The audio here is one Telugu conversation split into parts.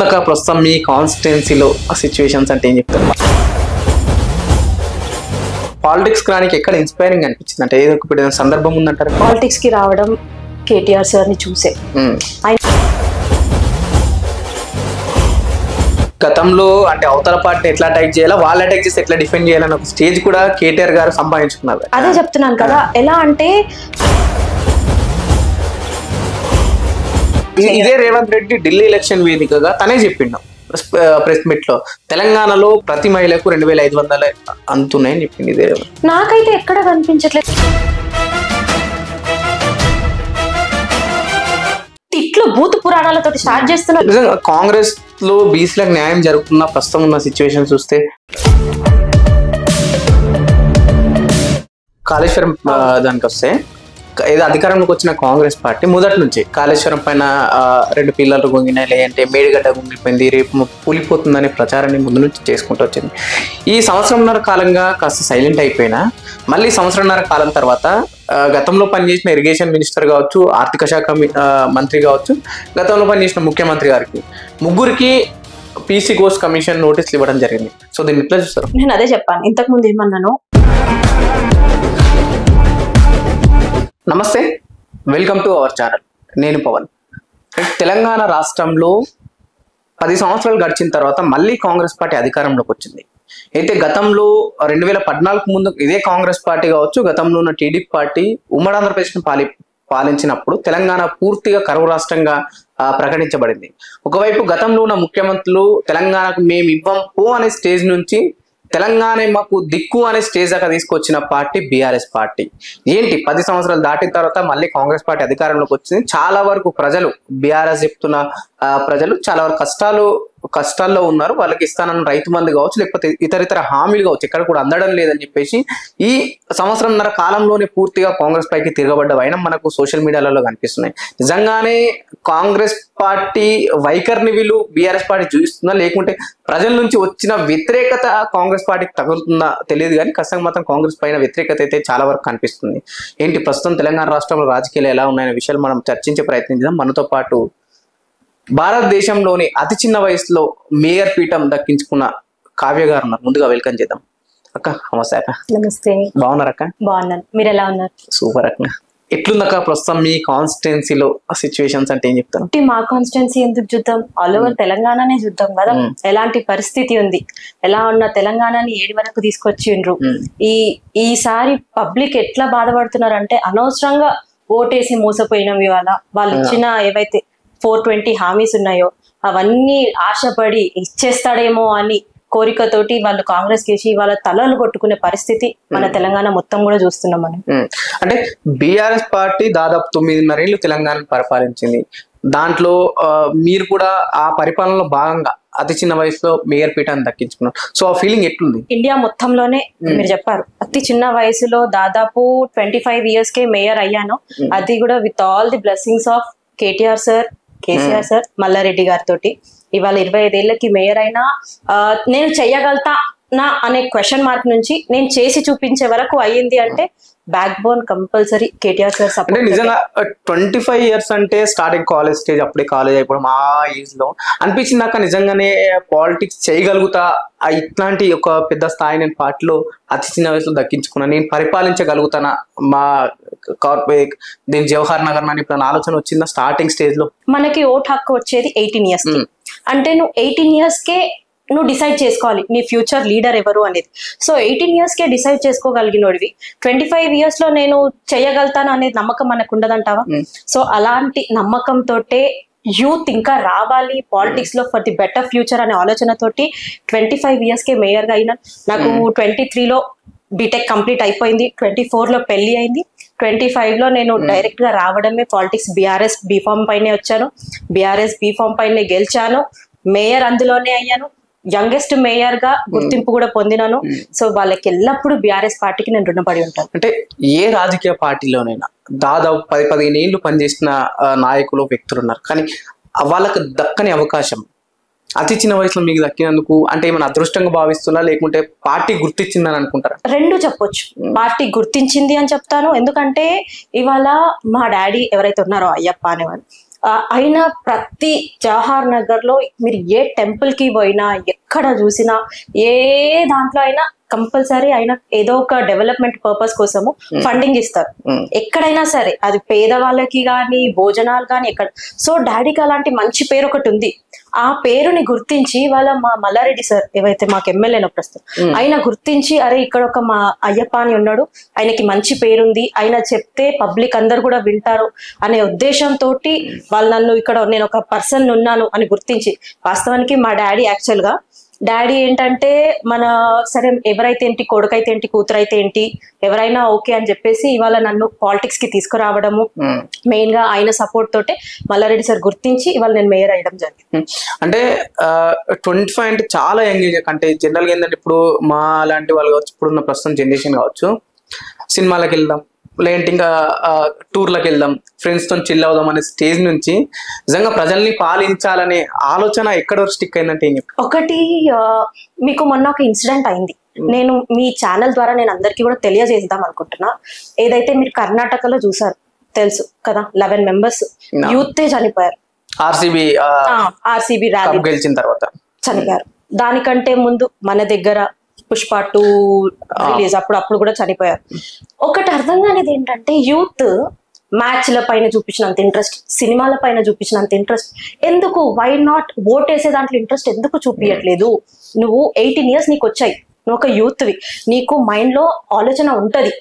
ఎట్లుందక ప్రస్తుతం మీ కాన్స్టిట్యున్సీలో సిచ్యువేషన్స్ అంటే ఏం చెప్తారు? పాలిటిక్స్ రానికి ఎక్కడ ఇన్స్పైరింగ్ అనిపించింది అంటే ఏదో ఒక సందర్భం ఉందంటారు? పాలిటిక్స్ కి రావడం కేటీఆర్ సార్ ని చూసే. గతంలో అంటే అవతల పార్టీ ఎట్లా అటాక్ చేయాలా, వాళ్ళు అటాక్ చేసి ఎట్లా డిఫెండ్ చేయాలని ఒక స్టేజ్ కూడా కేటీఆర్ గారు సంపాదించుకున్నారు. అదే చెప్తున్నాను కదా, ఎలా అంటే ఇదే రేవంత్ రెడ్డి ఢిల్లీ ఎలక్షన్ వేదికగా తనే చెప్పిండు ప్రెస్ మీట్ లో, తెలంగాణలో ప్రతి మహిళకు 2500 అందుతున్నాయని చెప్పింది. ఇదే నాకైతే ఎక్కడ కనిపించట్లేదు. ఇట్లు భూత పురాణాలతో స్టార్ట్ చేస్తున్నారు. నిజంగా కాంగ్రెస్ లో బీసీలకు న్యాయం జరుగుతున్న ప్రస్తుతం ఉన్న సిచ్యువేషన్ చూస్తే కాళేశ్వరం దానికి వస్తే ఏదో అధికారంలోకి వచ్చిన కాంగ్రెస్ పార్టీ మొదటి నుంచి కాళేశ్వరం పైన 2 పిల్లలు గుంగినాయి, లేదంటే మేడిగడ్డ గుంగిపోయింది, రేపు కూలిపోతుందనే ప్రచారాన్ని ముందు నుంచి చేసుకుంటూ వచ్చింది. ఈ సంవత్సరంన్నర కాలంగా కాస్త సైలెంట్ అయిపోయినా మళ్ళీ సంవత్సరంన్నర కాలం తర్వాత గతంలో పనిచేసిన ఇరిగేషన్ మినిస్టర్ కావచ్చు, ఆర్థిక శాఖ మంత్రి కావచ్చు, గతంలో పనిచేసిన ముఖ్యమంత్రి గారికి ముగ్గురికి పీసీ ఘోష్ కమిషన్ నోటీసులు ఇవ్వడం జరిగింది. సో దీన్ని ఎట్లా చూస్తారు? నేను అదే చెప్పాను ఇంతకు ముందు ఏమన్నాను. నమస్తే, వెల్కమ్ టు అవర్ ఛానల్. నేను పవన్. తెలంగాణ రాష్ట్రంలో 10 సంవత్సరాలు గడిచిన తర్వాత మళ్ళీ కాంగ్రెస్ పార్టీ అధికారంలోకి వచ్చింది. అయితే గతంలో 2014 ముందు ఇదే కాంగ్రెస్ పార్టీ కావచ్చు, గతంలో ఉన్న టీడీపీ పార్టీ ఉమ్మడి ఆంధ్రప్రదేశ్ను పాలించినప్పుడు తెలంగాణ పూర్తిగా కరువు రాష్ట్రంగా ప్రకటించబడింది. ఒకవైపు గతంలో ఉన్న ముఖ్యమంత్రులు తెలంగాణకు మేము ఇవ్వం పో అనే స్టేజ్ నుంచి తెలంగాణ మాకు దిక్కు అనే స్టేజ్ దాకా తీసుకొచ్చిన పార్టీ బీఆర్ఎస్ పార్టీ. ఏంటి 10 సంవత్సరాలు దాటిన తర్వాత మళ్ళీ కాంగ్రెస్ పార్టీ అధికారంలోకి వచ్చింది. చాలా వరకు ప్రజలు, బీఆర్ఎస్ చెప్తున్న ప్రజలు చాలా వరకు కష్టాల్లో ఉన్నారు. వాళ్ళకి ఇస్తానన్న రైతు మంది కావచ్చు, లేకపోతే ఇతర హామీలు కావచ్చు, ఎక్కడ కూడా అందడం లేదని చెప్పేసి ఈ సంవత్సరంన్నర కాలంలోనే పూర్తిగా కాంగ్రెస్ పైకి తిరగబడ్డ వైనం మనకు సోషల్ మీడియాలలో కనిపిస్తున్నాయి. నిజంగానే కాంగ్రెస్ పార్టీ వైఖరిని వీళ్ళు బీఆర్ఎస్ పార్టీ చూపిస్తుందా, లేకుంటే ప్రజల నుంచి వచ్చిన వ్యతిరేకత కాంగ్రెస్ పార్టీకి తగులుతుందా తెలియదు, కానీ ఖచ్చితంగా మాత్రం కాంగ్రెస్ పైన వ్యతిరేకత అయితే చాలా వరకు కనిపిస్తుంది. ఏంటి ప్రస్తుతం తెలంగాణ రాష్ట్రంలో రాజకీయాలు ఎలా ఉన్నాయనే విషయాలు మనం చర్చించే ప్రయత్నించాం. మనతో పాటు భారతదేశంలోని అతి చిన్న వయసులో మేయర్ పీఠం దక్కించుకున్న కావ్య గారు ఉన్నారు. ముందుగా వెల్కమ్ చేద్దాం. అక్క నమస్తే. అక్క నమస్తే. బాగున్నారు అక్క? బాగున్నాను, మీరు ఎలా ఉన్నారు? సూపర్ అక్క. ఎట్లుందక్క ప్రస్తుతం మీ కాన్స్టిట్యున్సీలో సిచ్యువేషన్స్ అంటే ఏం చెప్తాను? మా కాన్స్టిట్యున్సీ ఎందుకు చూద్దాం, ఆల్ ఓవర్ తెలంగాణనే చూద్దాం కదా. ఎలాంటి పరిస్థితి ఉంది, ఎలా ఉన్న తెలంగాణని ఏడి వరకు తీసుకొచ్చిండ్రు. ఈసారి పబ్లిక్ ఎట్లా బాధపడుతున్నారు అంటే, అనవసరంగా ఓటేసి మోసపోయినాం. ఇవాళ వాళ్ళు ఇచ్చిన ఏవైతే 420 హామీస్ ఉన్నాయో అవన్నీ ఆశపడి ఇచ్చేస్తాడేమో అని కోరికతోటి వాళ్ళు కాంగ్రెస్ కేసి వాళ్ళ తలలు కొట్టుకునే పరిస్థితి మన తెలంగాణ మొత్తం కూడా చూస్తున్నాం మనం. అంటే బీఆర్ఎస్ పార్టీ దాదాపు 9.5 ఏళ్ళు తెలంగాణను పరిపాలించింది. దాంట్లో మీరు కూడా ఆ పరిపాలనలో భాగంగా అతి చిన్న వయసులో మేయర్ పీఠాన్ని దక్కించుకున్నారు. సో ఆ ఫీలింగ్ ఎట్లుంది? ఇండియా మొత్తంలోనే మీరు చెప్పారు, అతి చిన్న వయసులో దాదాపు 25 years కే మేయర్ అయ్యాను. అది కూడా with all the blessings of KTR sir, KCR sir, Mallareddy గారితో. ఇవాళ 25 ఏళ్ళకి మేయర్ అయినా నేను చెయ్యగలుగుతా నా అనే క్వశ్చన్ మార్క్ నుంచి నేను చేసి చూపించే వరకు అయ్యింది అంటే back bone compulsory KTR sir support. నిజంగా 25 years అంటే స్టార్టింగ్ కాలేజ్ స్టేజ్, అప్పుడే కాలేజ్ అయిపోవడం, ఆ ఏజ్ లో అనిపించిందాక నిజంగానే పాలిటిక్స్ చేయగలుగుతా, ఇట్లాంటి ఒక పెద్ద స్థాయి నేను పార్టీలో అతి చిన్న వయసులో దక్కించుకున్నా, నేను పరిపాలించగలుగుతానా మా కార్పొరేట్ దీని జవహర్ నగర్ అని ఇప్పుడు ఆలోచన వచ్చిందా స్టార్టింగ్ స్టేజ్ లో? మనకి ఓట్ హక్కు వచ్చేది 18 years కి. అంటే నువ్వు 18 years కే నువ్వు డిసైడ్ చేసుకోవాలి నీ ఫ్యూచర్ లీడర్ ఎవరు అనేది. సో 18 years కే డిసైడ్ చేసుకోగలిగినోడివి 25 years లో నేను చేయగలుగుతాను అనేది నమ్మకం మనకు ఉండదంటావా? సో అలాంటి నమ్మకంతోటే యూత్ ఇంకా రావాలి పాలిటిక్స్ లో ఫర్ ది బెటర్ ఫ్యూచర్ అనే ఆలోచనతోటి 25 years కే మేయర్ గా అయినా. నాకు 23లో బీటెక్ కంప్లీట్ అయిపోయింది, 24లో పెళ్లి అయింది, 25లో నేను డైరెక్ట్ గా రావడమే పాలిటిక్స్. బీఆర్ఎస్ బీఫామ్ పైనే వచ్చాను, బీఆర్ఎస్ బీఫామ్ పైనే గెలిచాను, మేయర్ అందులోనే అయ్యాను, యంగెస్ట్ మేయర్ గా గుర్తింపు కూడా పొందినాను. సో వాళ్ళకి ఎల్లప్పుడు బీఆర్ఎస్ పార్టీకి నేను రుణపడి ఉంటాను. అంటే ఏ రాజకీయ పార్టీలోనైనా దాదాపు 10-15 ఏళ్ళు పనిచేసిన నాయకులు, వ్యక్తులు ఉన్నారు, కానీ వాళ్ళకు దక్కని అవకాశం అతి చిన్న వయసులో మీకు దక్కినందుకు అంటే ఏమైనా అదృష్టంగా భావిస్తున్నా, లేకుంటే పార్టీ గుర్తించిందని అనుకుంటారా? రెండు చెప్పొచ్చు. పార్టీ గుర్తించింది అని చెప్తాను, ఎందుకంటే ఇవాళ మా డాడీ ఎవరైతే ఉన్నారో అయ్యప్ప అనేవాళ్ళు, అయినా ప్రతి జవహర్ నగర్ లో మీరు ఏ టెంపుల్ కి పోయినా, ఎక్కడ చూసినా, ఏ దాంట్లో అయినా కంపల్సరీ అయినా ఏదో ఒక డెవలప్మెంట్ పర్పస్ కోసము ఫండింగ్ ఇస్తారు. ఎక్కడైనా సరే అది పేదవాళ్ళకి కానీ, భోజనాలు కానీ, ఎక్కడ. సో డాడీకి అలాంటి మంచి పేరు ఒకటి ఉంది. ఆ పేరుని గుర్తించి వాళ్ళ మా మల్లారెడ్డి సార్ ఏవైతే మాకు ఎమ్మెల్యేనో ప్రస్తుతం, ఆయన గుర్తించి అరే ఇక్కడ ఒక మా అయ్యప్ప అని ఉన్నాడు, ఆయనకి మంచి పేరుంది, ఆయన చెప్తే పబ్లిక్ అందరు కూడా వింటారు అనే ఉద్దేశంతో వాళ్ళు నన్ను ఇక్కడ నేను ఒక పర్సన్ ఉన్నాను అని గుర్తించి, వాస్తవానికి మా డాడీ ఏంటంటే మన సరే ఎవరైతే ఏంటి, కొడుకైతే ఏంటి, కూతురైతే ఏంటి, ఎవరైనా ఓకే అని చెప్పేసి ఇవాళ నన్ను పాలిటిక్స్ కి తీసుకురావడము మెయిన్ గా ఆయన సపోర్ట్ తోటే మల్లారెడ్డి సార్ గుర్తించి ఇవాళ నేను మేయర్ అయ్యడం జరిగింది. అంటే 25 అంటే చాలా యంగ్ ఏజ్. అంటే జనరల్ గా ఏంటంటే ఇప్పుడు మా లాంటి వాళ్ళు కావచ్చు, ఇప్పుడున్న ప్రస్తుతం జనరేషన్ కావచ్చు, సినిమాలకు వెళ్దాం, లేదంటే ఇంకా టూర్లకు వెళ్దాం, ఫ్రెండ్స్ తో చిల్ అవుదాం అనే స్టేజ్ నుంచి నిజంగా ప్రజల్ని పాలించాలనే ఆలోచన ఎక్కడ వరకు స్టిక్ అయిందంటే ఏం చెప్తారు? ఒకటి మీకు మొన్న ఒక ఇన్సిడెంట్ అయింది, నేను మీ ఛానల్ ద్వారా నేను అందరికీ కూడా తెలియజేద్దాం అనుకుంటున్నా. ఏదైతే మీరు కర్ణాటకలో చూసారు తెలుసు కదా, 11 మెంబర్స్ యూత్ చనిపోయారు. ఆర్సీబీ ర్యాలీ గెలిచిన తర్వాత చనిపోయారు. దానికంటే ముందు మన దగ్గర పుష్ప 2 రిలీజ్ అప్పుడు కూడా చనిపోయారు. ఒకటి అర్థం కానిది ఏంటంటే యూత్ మ్యాచ్ల పైన చూపించినంత ఇంట్రెస్ట్, సినిమాల పైన చూపించినంత ఇంట్రెస్ట్ ఎందుకు, వై నాట్ ఓటేసే దాంట్లో ఇంట్రెస్ట్ ఎందుకు చూపించట్లేదు? నువ్వు 18 years నీకు వచ్చాయి, నువ్వు ఒక యూత్వి, నీకు మైండ్ లో ఆలోచన ఉంటది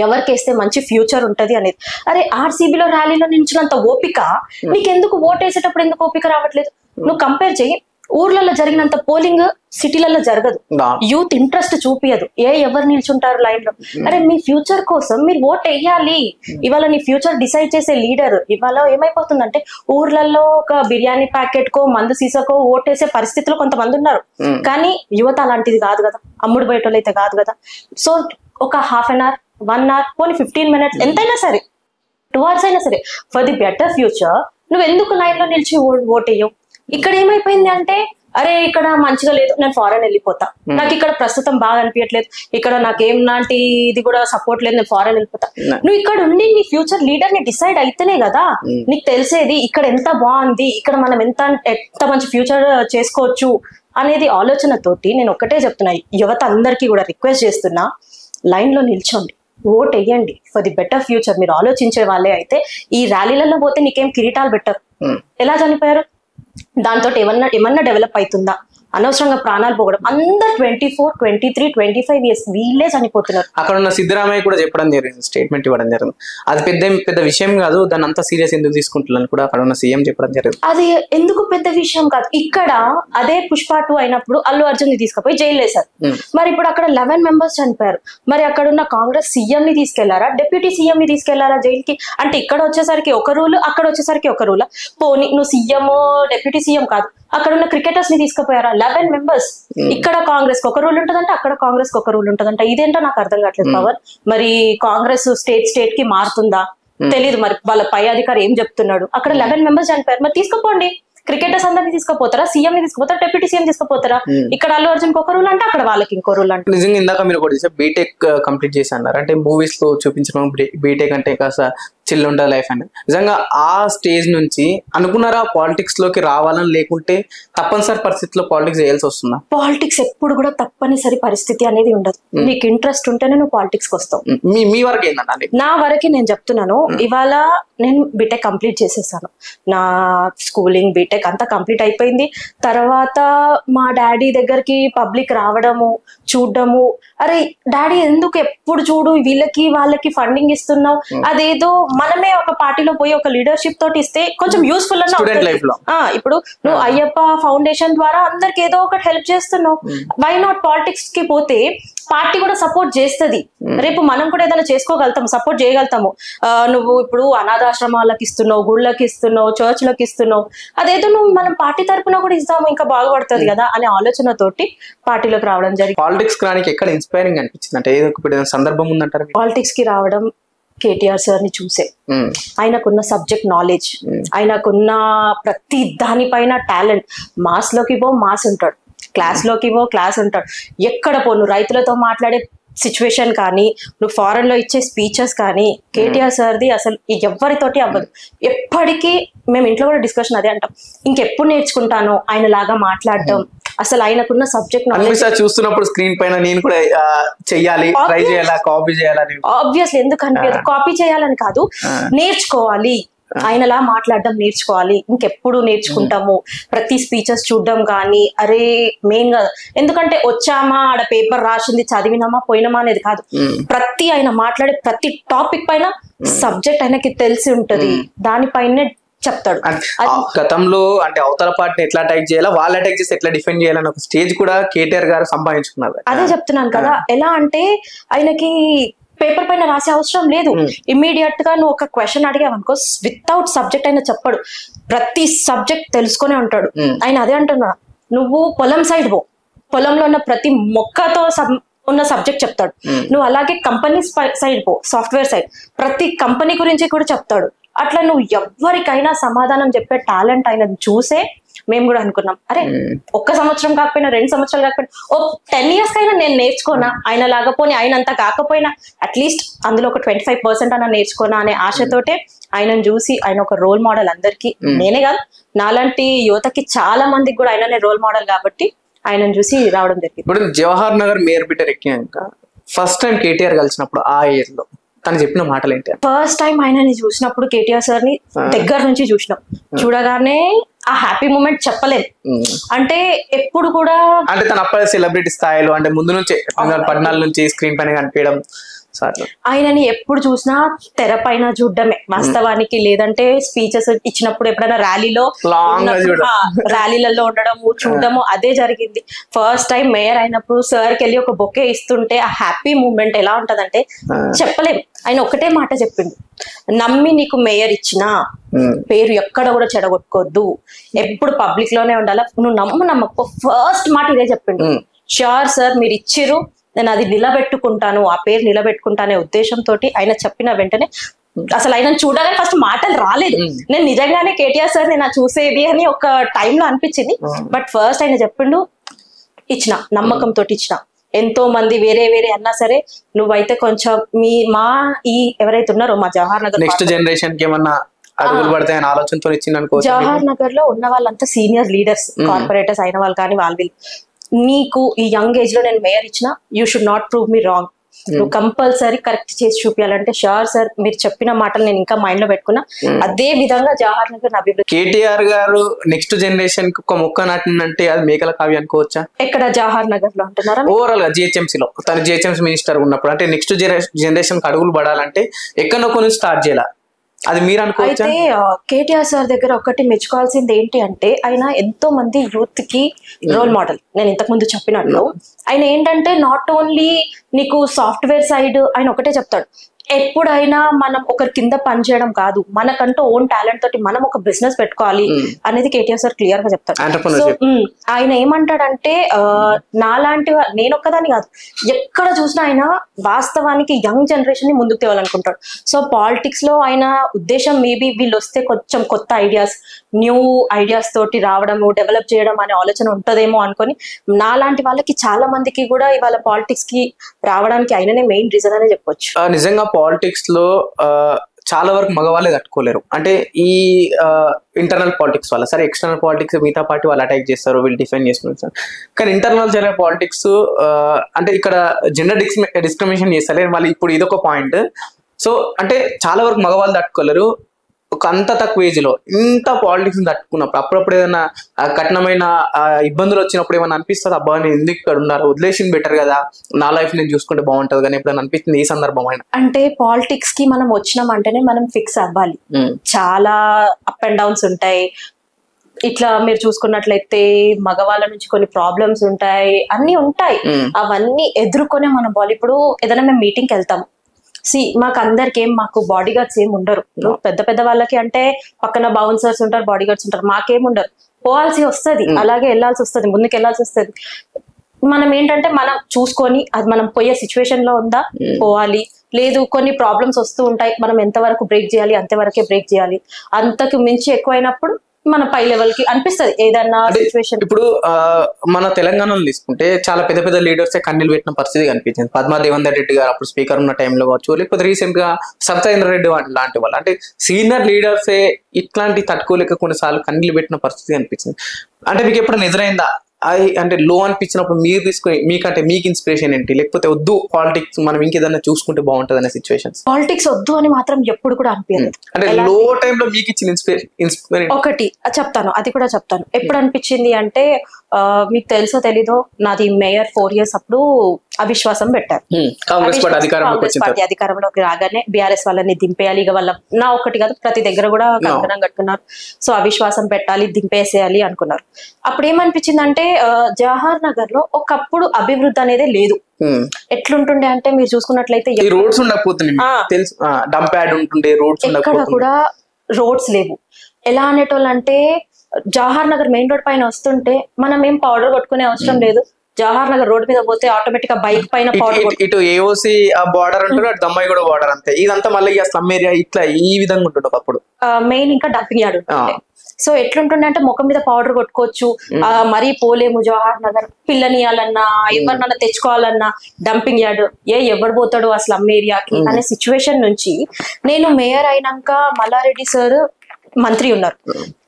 ఎవరికి వేస్తే మంచి ఫ్యూచర్ ఉంటది అనేది. అరే ఆర్సీబీలో ర్యాలీలో నిల్చున్నంత ఓపిక నీకెందుకు ఓటేసేటప్పుడు ఎందుకు ఓపిక రావట్లేదు? నువ్వు కంపేర్ చెయ్యి, ఊర్లలో జరిగినంత పోలింగ్ సిటీలలో జరగదు, యూత్ ఇంట్రెస్ట్ చూపియదు, ఎవరు నిల్చుంటారు లైన్ లో. అరే మీ ఫ్యూచర్ కోసం మీరు ఓట్ వేయాలి. ఇవాళ నీ ఫ్యూచర్ డిసైడ్ చేసే లీడర్ ఇవాళ ఏమైపోతుందంటే ఊర్లలో ఒక బిర్యానీ ప్యాకెట్ కో మందు సీసాకో ఓటేసే పరిస్థితిలో కొంతమంది ఉన్నారు, కానీ యువత అలాంటిది కాదు కదా, అమ్ముడు బయటలో అయితే కాదు కదా. సో ఒక హాఫ్ అన్ అవర్, 1 hour, పోనీ 15 minutes ఎంతైనా సరే, 2 hours అయినా సరే, ఫర్ ది బెటర్ ఫ్యూచర్ నువ్వు ఎందుకు లైన్ లో నిలిచి ఓటేయవు? ఇక్కడ ఏమైపోయింది అంటే అరే ఇక్కడ మంచిగా లేదు, నేను ఫారెన్ వెళ్ళిపోతా, నాకు ఇక్కడ ప్రస్తుతం బాగా అనిపించట్లేదు, ఇక్కడ నాకేం లాంటి ఇది కూడా సపోర్ట్ లేదు, నేను ఫారెన్ వెళ్ళిపోతా. నువ్వు ఇక్కడ ఉండి నీ ఫ్యూచర్ లీడర్ ని డిసైడ్ అయితేనే కదా నీకు తెలిసేది ఇక్కడ ఎంత బాగుంది, ఇక్కడ మనం ఎంత మంచి ఫ్యూచర్ చేసుకోవచ్చు అనేది ఆలోచనతోటి. నేను ఒక్కటే చెప్తున్నా, యువత అందరికీ కూడా రిక్వెస్ట్ చేస్తున్నా, లైన్ లో నిల్చోండి, ఓట్ వేయండి ఫర్ ది బెటర్ ఫ్యూచర్. మీరు ఆలోచించే వాళ్ళే అయితే ఈ ర్యాలీలలో పోతే నీకేం కిరీటాలు పెట్టరు. ఎలా చనిపోయారు? దాంతో ఏమన్నా డెవలప్ అవుతుందా? అనవసరంగా ప్రాణాలు పోవడం. అందరు 24, 23, 25 years వీళ్ళే చనిపోతున్నారు. అక్కడ ఉన్న సిద్ధరామయ్య కూడా చెప్పడం జరిగింది, స్టేట్మెంట్ ఇవ్వడం జరిగింది. అది పెద్ద విషయం కాదు, దాన్ని అంత సీరియస్ ఎందుకు తీసుకుంటున్నాను కూడా అక్కడ ఉన్న సీఎం చెప్పడం జరిగింది. అది ఎందుకు పెద్ద విషయం కాదు. ఇక్కడ అదే పుష్ప 2 అయినప్పుడు అల్లు అర్జున్ ని తీసుకుపోయి జైలు వేశారు. మరి ఇప్పుడు అక్కడ 11 members చనిపోయారు. మరి అక్కడ ఉన్న కాంగ్రెస్ సీఎం ని తీసుకెళ్లారా, డిప్యూటీ సీఎం ని తీసుకెళ్లారా జైలుకి? అంటే ఇక్కడ వచ్చేసరికి ఒక రూల్, అక్కడ వచ్చేసరికి ఒక రూల్. పోనీ నువ్వు సీఎం డిప్యూటీ సీఎం కాదు, అక్కడ ఉన్న క్రికెటర్స్ ని తీసుకుపోయారా? 11 members. ఇక్కడ కాంగ్రెస్ కి ఒక రూల్ ఉంటదంట, అక్కడ కాంగ్రెస్ కి ఒక రూల్ ఉంటదంట. ఇదేంటో నాకు అర్థం కావట్లేదు పవన్. మరి కాంగ్రెస్ స్టేట్ కి మారుతుందా తెలీదు. మరి వాళ్ళ పై అధికారి ఏం చెప్తున్నాడు? అక్కడ 11 members చనిపోయారు, మరి తీసుకుపోండి. క్రికెటర్స్ అందరినీ తీసుకుపోతారా? సీఎం ని తీసుకుపోతారా? Deputy CM తీసుకుపోతారా? ఇక్కడ అల్లు అర్జున్ ఒక రూల్ అంటే అక్కడ వాళ్ళకి ఇంకో రూల్ అంటే. నిజంగా ఇందాక మీరు ఒకటి బీటెక్ కంప్లీట్ చేసి అన్నారు, అంటే మూవీస్ లో చూపించడం బీటెక్ అంటే కాస్త చిల్ ఉంటుంది లైఫ్ అని. నిజంగా ఆ స్టేజ్ నుంచి అనుకున్నారా పాలిటిక్స్ లోకి రావాలని, లేకుంటే తప్పనిసరి పరిస్థితిలో పాలిటిక్స్ చేయాల్సి వస్తుందా? పాలిటిక్స్ ఎప్పుడు కూడా తప్పనిసరి పరిస్థితి అనేది ఉండదు. నీకు ఇంట్రెస్ట్ ఉంటేనే నువ్వు పాలిటిక్స్ కి వస్తావు. మీ వరకు ఏంటంటే? నా వరకు నేను చెప్తున్నాను, ఇవాళ నేను బీటెక్ కంప్లీట్ చేసేసాను, నా స్కూలింగ్ బీటెక్ అంతా కంప్లీట్ అయిపోయింది. తర్వాత మా డాడీ దగ్గరికి పబ్లిక్ రావడము, చూడడము, అరే డాడీ ఎందుకు ఎప్పుడు చూడు వీళ్ళకి వాళ్ళకి ఫండింగ్ ఇస్తున్నావు, అదేదో మనమే ఒక పార్టీలో పోయి ఒక లీడర్షిప్ తోటి ఇస్తే కొంచెం యూస్ఫుల్ అన్న. ఇప్పుడు నువ్వు అయ్యప్ప ఫౌండేషన్ ద్వారా అందరికి ఏదో ఒకటి హెల్ప్ చేస్తున్నావు, వై నాట్ పాలిటిక్స్ కి పోతే పార్టీ కూడా సపోర్ట్ చేస్తుంది. రేపు మనం కూడా ఏదైనా చేసుకోగలుగుతాము, సపోర్ట్ చేయగలుగుతాము. నువ్వు ఇప్పుడు అనాథాశ్రమాలకు ఇస్తున్నావు, గుళ్ళకి ఇస్తున్నావు, చర్చ్లకు ఇస్తున్నావు, అదేదో నువ్వు మనం పార్టీ తరపున కూడా ఇస్తాము, ఇంకా బాగుపడుతుంది కదా అనే ఆలోచనతోటి పార్టీలోకి రావడం జరిగింది. పాలిటిక్స్ రానికి ఎక్కడ ఇన్స్పైరింగ్ అనిపించింది అంటే ఏదో సందర్భం ఉందంటారు? పాలిటిక్స్ కి రావడం కేటీఆర్ సార్ ని చూసే, ఆయనకున్న సబ్జెక్ట్ నాలెడ్జ్, ఆయనకున్న ప్రతి దానిపైన టాలెంట్. మాస్ లోకి పో మాస్ ఉంటాడు, క్లాస్ లోకి పో క్లాస్ ఉంటాడు, ఎక్కడ పోను రైతులతో మాట్లాడే సిచ్యువేషన్ కానీ నువ్వు ఫారెన్ లో ఇచ్చే స్పీచెస్ కానీ కేటీఆర్ సార్ది అసలు ఎవ్వరితోటి అవ్వదు. ఎప్పటికీ మేము ఇంట్లో కూడా డిస్కషన్ అదే అంటాం, ఇంకెప్పుడు నేర్చుకుంటాను ఆయన లాగా మాట్లాడటం, అసలు ఆయనకున్న సబ్జెక్ట్ చూస్తున్నప్పుడు స్క్రీన్ పైన నేను కూడా చెయ్యాలి, ట్రై చేయాలా, కాపీ చేయాలని. ఆబ్వియస్లీ ఎందుకు అనిపించదు, కాపీ చేయాలని కాదు, నేర్చుకోవాలి, ఆయనలా మాట్లాడడం నేర్చుకోవాలి, ఇంకెప్పుడు నేర్చుకుంటాము. ప్రతి స్పీచెస్ చూడడం కానీ అరే మెయిన్ గా, ఎందుకంటే వచ్చామా ఆడ పేపర్ రాసింది చదివినామా పోయినామా అనేది కాదు, ప్రతి ఆయన మాట్లాడే ప్రతి టాపిక్ పైన సబ్జెక్ట్ ఆయనకి తెలిసి ఉంటది, దానిపైనే చెప్తాడు. గతంలో అంటే అవతల పార్టీని ఎట్లా అటాక్ చేయాలా, వాళ్ళు అటాక్ చేసి ఎట్లా డిఫెండ్ చేయాలని ఒక స్టేజ్ కూడా కేటీఆర్ గారు సంపాదించుకున్నారు. అదే చెప్తున్నాను కదా, ఎలా అంటే ఆయనకి పేపర్ పైన రాసే అవసరం లేదు, ఇమ్మీడియట్ గా నువ్వు ఒక క్వశ్చన్ అడిగావనుకో వితౌట్ సబ్జెక్ట్ అయినా చెప్పాడు, ప్రతి సబ్జెక్ట్ తెలుసుకునే ఉంటాడు ఆయన. అదే అంటున్నా, నువ్వు పొలం సైడ్ పో, పొలంలో ఉన్న ప్రతి మొక్కతో ఉన్న సబ్జెక్ట్ చెప్తాడు. నువ్వు అలాగే కంపెనీ సైడ్ పో, సాఫ్ట్వేర్ సైడ్, ప్రతి కంపెనీ గురించి కూడా చెప్తాడు. అట్లా నువ్వు ఎవరికైనా సమాధానం చెప్పే టాలెంట్ ఆయన చూసే మేము కూడా అనుకున్నాం, అరే 1 సంవత్సరం కాకపోయినా 2 సంవత్సరాలు కాకపోయినా 10 years కైనా నేను నేర్చుకోనా, ఆయన లాగపోని ఆయన అంతా కాకపోయినా అట్లీస్ట్ అందులో ఒక 25% అన్న నేర్చుకోనా అనే ఆశతోటే ఆయనను చూసి, ఆయన ఒక రోల్ మోడల్ అందరికి, నేనే కాదు నాలాంటి యువతకి చాలా మందికి కూడా ఆయననే రోల్ మోడల్ కాబట్టి ఆయనను చూసి రావడం జరిగింది. ఇప్పుడు జవహర్ నగర్ మేయర్ బిటర్ ఎక్కినాక ఫస్ట్ టైం కేటీఆర్ కలిసినప్పుడు ఆ ఇయర్ లో తను చెప్పిన మాటలు ఏంటి? ఫస్ట్ టైం ఆయనని చూసినప్పుడు కేటీఆర్ సార్ ని దగ్గర నుంచి చూసినాం, చూడగానే ఆ హ్యాపీ మూమెంట్ చెప్పలేదు. అంటే ఎప్పుడు కూడా అంటే తన అప్పటి సెలబ్రిటీ స్థాయిలో, అంటే ముందు నుంచి 2014 నుంచి స్క్రీన్ పైన కనిపించడం, ఆయనని ఎప్పుడు చూసినా తెర పైన చూడడమే వాస్తవానికి, లేదంటే స్పీచెస్ ఇచ్చినప్పుడు ఎప్పుడైనా ర్యాలీలలో ఉండడము చూడడము అదే జరిగింది. ఫస్ట్ టైం మేయర్ అయినప్పుడు సార్కి వెళ్ళి ఒక బొకే ఇస్తుంటే ఆ హ్యాపీ మూమెంట్ ఎలా ఉంటదంటే చెప్పలేం. ఆయన ఒకటే మాట చెప్పిండు, నమ్మి నీకు మేయర్ ఇచ్చిన పేరు ఎక్కడ కూడా చెడగొట్టుకోవద్దు, ఎప్పుడు పబ్లిక్ లోనే ఉండాలా, నువ్వు నమ్మకు. ఫస్ట్ మాట ఇదే చెప్పిండు, ష్యూర్ సార్ మీరు ఇచ్చిర్రు, నేను అది నిలబెట్టుకుంటాను, ఆ పేరు నిలబెట్టుకుంటానే ఉద్దేశంతో ఆయన చెప్పిన వెంటనే అసలు ఆయన చూడగానే ఫస్ట్ మాటలు రాలేదు. నేను నిజంగానే కేటీఆర్ సార్ నేను చూసేది అని ఒక టైంలో అనిపించింది. బట్ ఫస్ట్ ఆయన చెప్పిండు, ఇచ్చిన నమ్మకంతో ఇచ్చిన. ఎంతో మంది వేరే వేరే అన్నా సరే నువ్వైతే కొంచెం మా ఎవరైతే ఉన్నారో మా జవహర్ నగర్ నెక్స్ట్ జనరేషన్ కి ఏమన్నా ఆలోచనతో ఇచ్చింది. జవహర్ నగర్ లో ఉన్న వాళ్ళంతా సీనియర్ లీడర్స్, కార్పొరేటర్స్ అయిన వాళ్ళు కానీ వాళ్ళు నీకు ఈ యంగ్ ఏజ్ లో నేను మేయర్ ఇచ్చిన, you should not prove me wrong, నువ్వు కంపల్సరీ కరెక్ట్ చేసి చూపించాలంటే షూర్ సార్ మీరు చెప్పిన మాటలు నేను ఇంకా మైండ్ లో పెట్టుకున్నా. అదే విధంగా జవహర్ నగర్ అభివృద్ధి. కేటీఆర్ గారు నెక్స్ట్ జనరేషన్ కి ఒక మొక్క నాటినంటే అది మేకల కావ్య అనుకోవచ్చా? ఎక్కడ జవహర్ నగర్ లో అంటున్నారా? ఓవరాల్ గా జిహెచ్ఎంసీ లో తను జిహెచ్ఎంసీ మినిస్టర్ ఉన్నప్పుడు, అంటే నెక్స్ట్ జనరేషన్ కి అడుగులు పడాలంటే ఎక్కడో కొన్ని స్టార్ట్ చేయాలి, అది మీరు అనుకోవచ్చా? అయితే కేటీఆర్ సార్ దగ్గర ఒకటి మెచ్చుకోవాల్సింది ఏంటి అంటే ఆయన ఎంతో మంది యూత్ కి రోల్ మోడల్. నేను ఇంతకు ముందు చెప్పినట్లు ఆయన ఏంటంటే నాట్ ఓన్లీ నీకు సాఫ్ట్వేర్ సైడ్ ఆయన ఒకటే చెప్తాడు, ఎప్పుడైనా మనం ఒకరి కింద పని చేయడం కాదు, మనకంటూ ఓన్ టాలెంట్ తోటి మనం ఒక బిజినెస్ పెట్టుకోవాలి అనేది కేటీఆర్ సార్ క్లియర్ గా చెప్తాడు. సో ఆయన ఏమంటాడంటే నాలాంటి నేను ఒక్కదాన్ని కాదు, ఎక్కడ చూసినా ఆయన వాస్తవానికి యంగ్ జనరేషన్ ని ముందుకు తేవాలనుకుంటాడు. సో పాలిటిక్స్ లో ఆయన ఉద్దేశం మేబీ వీళ్ళు వస్తే కొంచెం కొత్త ఐడియాస్, న్యూ ఐడియాస్ తోటి రావడము, డెవలప్ చేయడం అనే ఆలోచన ఉంటదేమో అనుకొని నాలాంటి వాళ్ళకి చాలా మందికి కూడా ఇవాళ పాలిటిక్స్ కి రావడానికి ఆయననే మెయిన్ రీజన్ అనే చెప్పొచ్చు. నిజంగా పాలిటిక్స్ లో చాలా వరకు మగవాళ్ళే తట్టుకోలేరు. అంటే ఈ ఇంటర్నల్ పాలిటిక్స్ వల్ల, సరే ఎక్స్టర్నల్ పాలిటిక్స్ మిగతా పార్టీ వాళ్ళు అటాక్ చేస్తారు, వీళ్ళు డిఫెండ్ చేసుకుంటారు, కానీ ఇంటర్నల్ జరిగే పాలిటిక్స్ అంటే ఇక్కడ జెండర్ డిస్క్రిమినేషన్ చేస్తారు వాళ్ళు. ఇప్పుడు ఇదొక పాయింట్. సో అంటే చాలా వరకు మగవాళ్ళు తట్టుకోలేరు. ఒక అంత తక్కువ ఏజ్ లో ఇంత పాలిటిక్స్ తట్టుకున్నప్పుడు అప్పుడప్పుడు ఏదైనా కఠినమైన ఇబ్బందులు వచ్చినప్పుడు ఏమైనా అనిపిస్తుంది, అబ్బా నేను ఎందుకు ఇక్కడ ఉన్నారు, వదిలేసింది బెటర్ కదా, నా లైఫ్ నేను చూసుకుంటే బాగుంటది కానీ ఎప్పుడైనా అనిపిస్తుంది ఈ సందర్భం అయినా? అంటే పాలిటిక్స్ కి మనం వచ్చినాం అంటేనే మనం ఫిక్స్ అవ్వాలి. చాలా అప్ అండ్ డౌన్స్ ఉంటాయి. ఇట్లా మీరు చూసుకున్నట్లయితే మగవాళ్ళ నుంచి కొన్ని ప్రాబ్లమ్స్ ఉంటాయి, అన్ని ఉంటాయి. అవన్నీ ఎదుర్కొనే మనం పోవాలి. ఇప్పుడు ఏదైనా మేము మీటింగ్కి వెళ్తాం, మాకు అందరికి మాకు బాడీ గార్డ్స్ ఏమి ఉండరు. పెద్ద పెద్ద వాళ్ళకి అంటే పక్కన బౌన్సర్స్ ఉంటారు, బాడీ గార్డ్స్ ఉంటారు, మాకేం ఉండరు. పోవాల్సి వస్తుంది, అలాగే వెళ్ళాల్సి వస్తుంది, ముందుకు వెళ్ళాల్సి వస్తుంది. మనం ఏంటంటే మనం చూసుకొని అది మనం పోయే సిచ్యువేషన్ లో ఉందా పోవాలి, లేదు కొన్ని ప్రాబ్లమ్స్ వస్తూ ఉంటాయి, మనం ఎంతవరకు బ్రేక్ చేయాలి అంతవరకే బ్రేక్ చేయాలి. అంతకు మించి ఎక్కువైనప్పుడు మన పై లెవెల్ కి అనిపిస్తది ఏదన్నా సిచ్యువేషన్. ఇప్పుడు మన తెలంగాణలో తీసుకుంటే చాలా పెద్ద పెద్ద లీడర్స్ కన్నీళ్ళు పెట్టిన పరిస్థితి కనిపించింది. పద్మా దేవేందర్ రెడ్డి గారు అప్పుడు స్పీకర్ ఉన్న టైంలో కావచ్చు, లేకపోతే రీసెంట్ గా సత్యేంద్ర రెడ్డి లాంటి వాళ్ళు, అంటే సీనియర్ లీడర్సే ఇట్లాంటి తట్టుకోలేక కొన్నిసార్లు కన్నీళ్ళు పెట్టిన పరిస్థితి కనిపించింది. అంటే మీకు ఎప్పుడైనా ఎదురైందా అంటే లో అనిపించినప్పుడు మీరు తీసుకుని మీకంటే మీకు ఇన్స్పిరేషన్ ఏంటి, లేకపోతే వద్దు పాలిటిక్స్ మనం ఇంకేదన్నా చూసుకుంటే బాగుంటది అనే సిచ్యువేషన్స్? పాలిటిక్స్ వద్దు అని మాత్రం ఎప్పుడు కూడా అనిపించలేదు. అంటే లో టైంలో మీకు ఇచ్చిన ఇన్స్పిరేషన్ ఒకటి చెప్తాను, అది కూడా చెప్తాను. ఎప్పుడు అనిపించింది అంటే మీకు తెలుసో తెలీదో, నాది మేయర్ 4 years అప్పుడు అవిశ్వాసం పెట్టారు. కాంగ్రెస్ పార్టీ అధికారంలోకి రాగానే బీఆర్ఎస్ వాళ్ళని దింపేయాలి. ఇక వాళ్ళ నా ఒకటి కాదు ప్రతి దగ్గర కూడా కంకణం కట్టుకున్నారు. సో అవిశ్వాసం పెట్టాలి, దింపేసేయాలి అనుకున్నారు. అప్పుడు ఏమనిపించింది అంటే జవహర్ నగర్ లో ఒకప్పుడు అభివృద్ధి అనేది లేదు. ఎట్లుంటుండే అంటే మీరు చూసుకున్నట్లయితే రోడ్స్ ఉండకపోతుంది, డంప్ యార్డ్ ఉంటుండే, రోడ్స్ ఎక్కడ కూడా రోడ్స్ లేవు. ఎలా అనేటోళ్ళు అంటే జవహర్ నగర్ మెయిన్ రోడ్ పైన వస్తుంటే మనం ఏం పౌడర్ కొట్టుకునే అవసరం లేదు. జవహర్ నగర్ రోడ్ మీద పోతే ఆటోమేటిక్ గా బైక్ పైన పౌడర్, ఇటు ఏఓసి ఆ బార్డర్ అంటారు, అటు దమ్మాయి కూడా బార్డర్, అంతే. ఇదంతా మళ్ళీ స్లమ్ ఏరియా ఇట్లా ఈ విధంగా ఉంటుంది ఒకప్పుడు. మెయిన్ ఇంకా డంపింగ్ యార్డ్ ఉంటుంది. సో ఎట్లుంటుండే అంటే ముఖం మీద పౌడర్ కొట్టుకోవచ్చు, మరీ పోలేము జవహర్ నగర్. పిల్లనియాలన్నా ఎవరినన్నా తెచ్చుకోవాలన్నా డంపింగ్ యార్డ్, ఎవరు పోతాడు ఆ స్లమ్ ఏరియాకి అనే సిచ్యువేషన్ నుంచి నేను మేయర్ అయినాక మల్లారెడ్డి సార్ మంత్రి ఉన్నారు.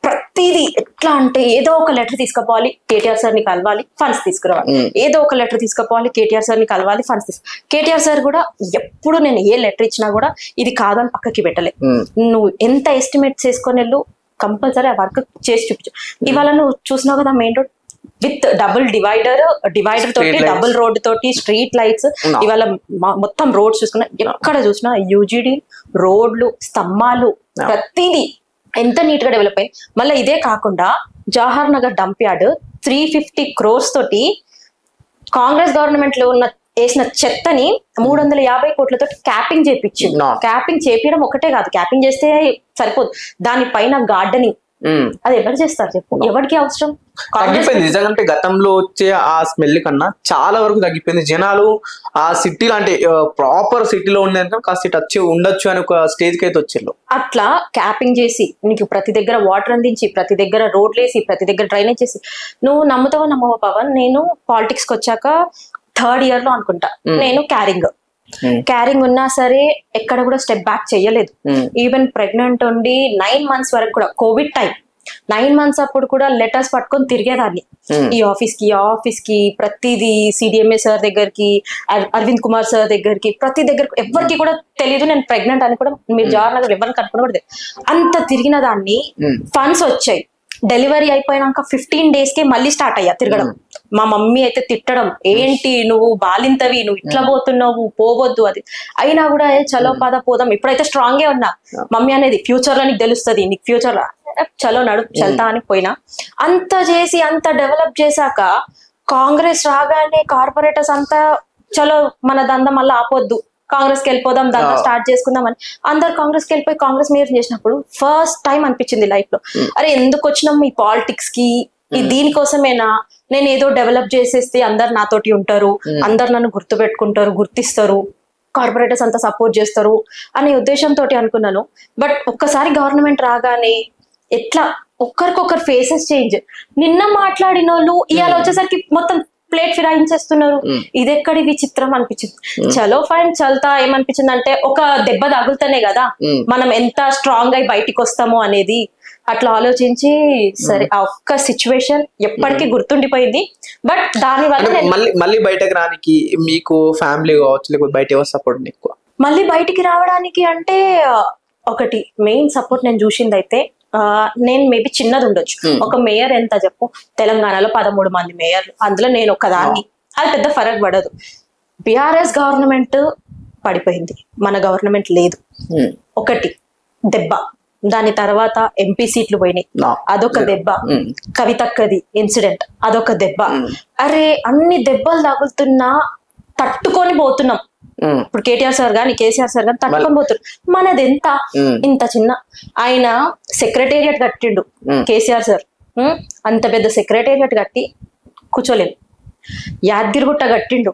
ప్రతిదీ ఎట్లా అంటే ఏదో ఒక లెటర్ తీసుకుపోవాలి, కేటీఆర్ సార్ ని కలవాలి, ఫండ్స్ తీసుకురావాలి. ఏదో ఒక లెటర్ తీసుకుపోవాలి, కేటీఆర్ సార్ ని కలవాలి, ఫండ్స్ కేటీఆర్ సార్ కూడా ఎప్పుడు నేను ఏ లెటర్ ఇచ్చినా కూడా ఇది కాదని పక్కకి పెట్టలే. నువ్వు ఎంత ఎస్టిమేట్ చేసుకొని వెళ్ళు, కంపల్సరీ ఆ వర్క్ చేసి చూపించు. ఇవాళ నువ్వు చూసినావు కదా main road with double divider తోటి, డబుల్ రోడ్ తోటి, స్ట్రీట్ లైట్స్. ఇవాళ మొత్తం రోడ్స్ చూసుకున్నా ఎక్కడ చూసినా యూజీడీ రోడ్లు, స్తంభాలు, ప్రతిదీ ఎంత నీట్ గా డెవలప్ అయ్యి. మళ్ళీ ఇదే కాకుండా Jawahar Nagar dump yard 350 crores తోటి కాంగ్రెస్ గవర్నమెంట్ లో ఉన్న వేసిన చెత్తని 350 కోట్లతో క్యాపింగ్ చేపించింది. క్యాపింగ్ చేపించడం ఒకటే కాదు, క్యాపింగ్ చేస్తే సరిపోదు, దానిపైన గార్డెనింగ్. అది ఎవరు చేస్తారు చెప్పు, ఎవరికి అవసరం? తగ్గిపోయింది నిజంగా. గతంలో వచ్చే ఆ స్మెల్ కన్నా చాలా వరకు తగ్గిపోయింది. జనాలు ఆ సిటీలో అంటే ప్రాపర్ సిటీలో ఉండేందుకు కాస్త టచ్ ఉండొచ్చు అని ఒక స్టేజ్ కి అయితే వచ్చారు. అట్లా క్యాపింగ్ చేసి నీకు ప్రతి దగ్గర వాటర్ అందించి, ప్రతి దగ్గర రోడ్లు వేసి, ప్రతి దగ్గర డ్రైనేజ్ చేసి, నువ్వు నమ్ముతావో నమ్మవో పవన్, నేను పాలిటిక్స్ కి వచ్చాక 3rd year లో అనుకుంటా నేను క్యారింగ్ ఉన్నా సరే ఎక్కడ కూడా స్టెప్ బ్యాక్ చెయ్యలేదు. ఈవెన్ ప్రెగ్నెంట్ ఉండి 9 months వరకు కూడా, కోవిడ్ టైం 9 months అప్పుడు కూడా లెటర్స్ పట్టుకొని తిరిగేదాన్ని. ఈ ఆఫీస్ కి ఆ ఆఫీస్ కి, ప్రతిదీ సిడిఎంఏ సార్ దగ్గరికి, అరవింద్ కుమార్ సార్ దగ్గరికి, ప్రతి దగ్గరకు. ఎవరికి కూడా తెలీదు నేను ప్రెగ్నెంట్ అని కూడా. మీరు జవహర్ నగర్ ఎవరిని కనుక్కునకూడదు, అంత తిరిగిన దాన్ని. ఫండ్స్ వచ్చాయి, డెలివరీ అయిపోయినాక 15 days కే మళ్ళీ స్టార్ట్ అయ్యా తిరగడం. మా మమ్మీ అయితే తిట్టడం, ఏంటి నువ్వు బాలింతవి, నువ్వు ఇట్లా పోతున్నావు, పోవద్దు. అది అయినా కూడా చలో పద పోదాం. ఇప్పుడైతే స్ట్రాంగే ఉన్నా. మమ్మీ అనేది ఫ్యూచర్ లో నీకు తెలుస్తుంది, నీకు ఫ్యూచర్ చలో నడు చల్తా అని పోయినా. అంత చేసి అంత డెవలప్ చేశాక కాంగ్రెస్ రాగానే కార్పొరేటర్స్ అంతా చలో మన దంద మళ్ళీ ఆపొద్దు, కాంగ్రెస్ కి వెళ్ళిపోదాం, దాంట్లో స్టార్ట్ చేసుకుందాం అని అందరు కాంగ్రెస్ కి వెళ్ళిపోయి కాంగ్రెస్ మేయర్ చేసినప్పుడు ఫస్ట్ టైం అనిపించింది లైఫ్ లో, అరే ఎందుకు వచ్చినాం ఈ పాలిటిక్స్ కి, దీనికోసమేనా? నేను ఏదో డెవలప్ చేసేస్తే అందరు నాతోటి ఉంటారు, అందరు నన్ను గుర్తు పెట్టుకుంటారు, గుర్తిస్తారు, కార్పొరేటర్స్ అంతా సపోర్ట్ చేస్తారు అనే ఉద్దేశంతో అనుకున్నాను. బట్ ఒక్కసారి గవర్నమెంట్ రాగానే ఎట్లా ఒక్కరికొకరు ఫేసెస్ చేంజ్. నిన్న మాట్లాడిన వాళ్ళు ఇవాళ వచ్చేసరికి మొత్తం ప్లేట్ ఫిరాయించేస్తున్నారు. ఇది ఎక్కడి విచిత్రం అనిపించింది. చలో ఫైన్ చల్తా. ఏమనిపించింది అంటే ఒక దెబ్బ తగులుతానే కదా మనం ఎంత స్ట్రాంగ్ అయి బయటికి వస్తామో అనేది. అట్లా ఆలోచించి సరే ఆ ఒక్క సిచ్యువేషన్ ఎప్పటికీ గుర్తుండిపోయింది. బట్ దాని వల్ల మళ్ళీ బయటకు రానికి మీకు ఫ్యామిలీ కావచ్చు, లేకపోతే బయట ఎవరు సపోర్ట్ ఎక్కువ? మళ్ళీ బయటికి రావడానికి అంటే ఒకటి మెయిన్ సపోర్ట్ నేను చూసింది అయితే, నేను మేబీ చిన్నది ఉండొచ్చు, ఒక మేయర్ ఎంత చెప్పు, తెలంగాణలో 13 మంది మేయర్లు, అందులో నేను ఒకదాన్ని, అది పెద్ద ఫరక్ పడదు. బీఆర్ఎస్ గవర్నమెంట్ పడిపోయింది, మన గవర్నమెంట్ లేదు. ఒకటి దెబ్బ. దాని తర్వాత ఎంపీ సీట్లు పోయినాయి, అదొక దెబ్బ. కవితక్కది ఇన్సిడెంట్, అదొక దెబ్బ. అరే అన్ని దెబ్బలు తగులుతున్నా తట్టుకొని పోతున్నాం. ఇప్పుడు కేటీఆర్ సార్ గాని కేసీఆర్ సార్ గాని తట్టుకొని పోతున్నారు. మనది ఎంత ఇంత చిన్న. ఆయన సెక్రటేరియట్ కట్టిండు కేసీఆర్ సార్, అంత పెద్ద సెక్రటేరియట్ కట్టి కూర్చోలేదు. యాదగిరిగుట్ట కట్టిండు,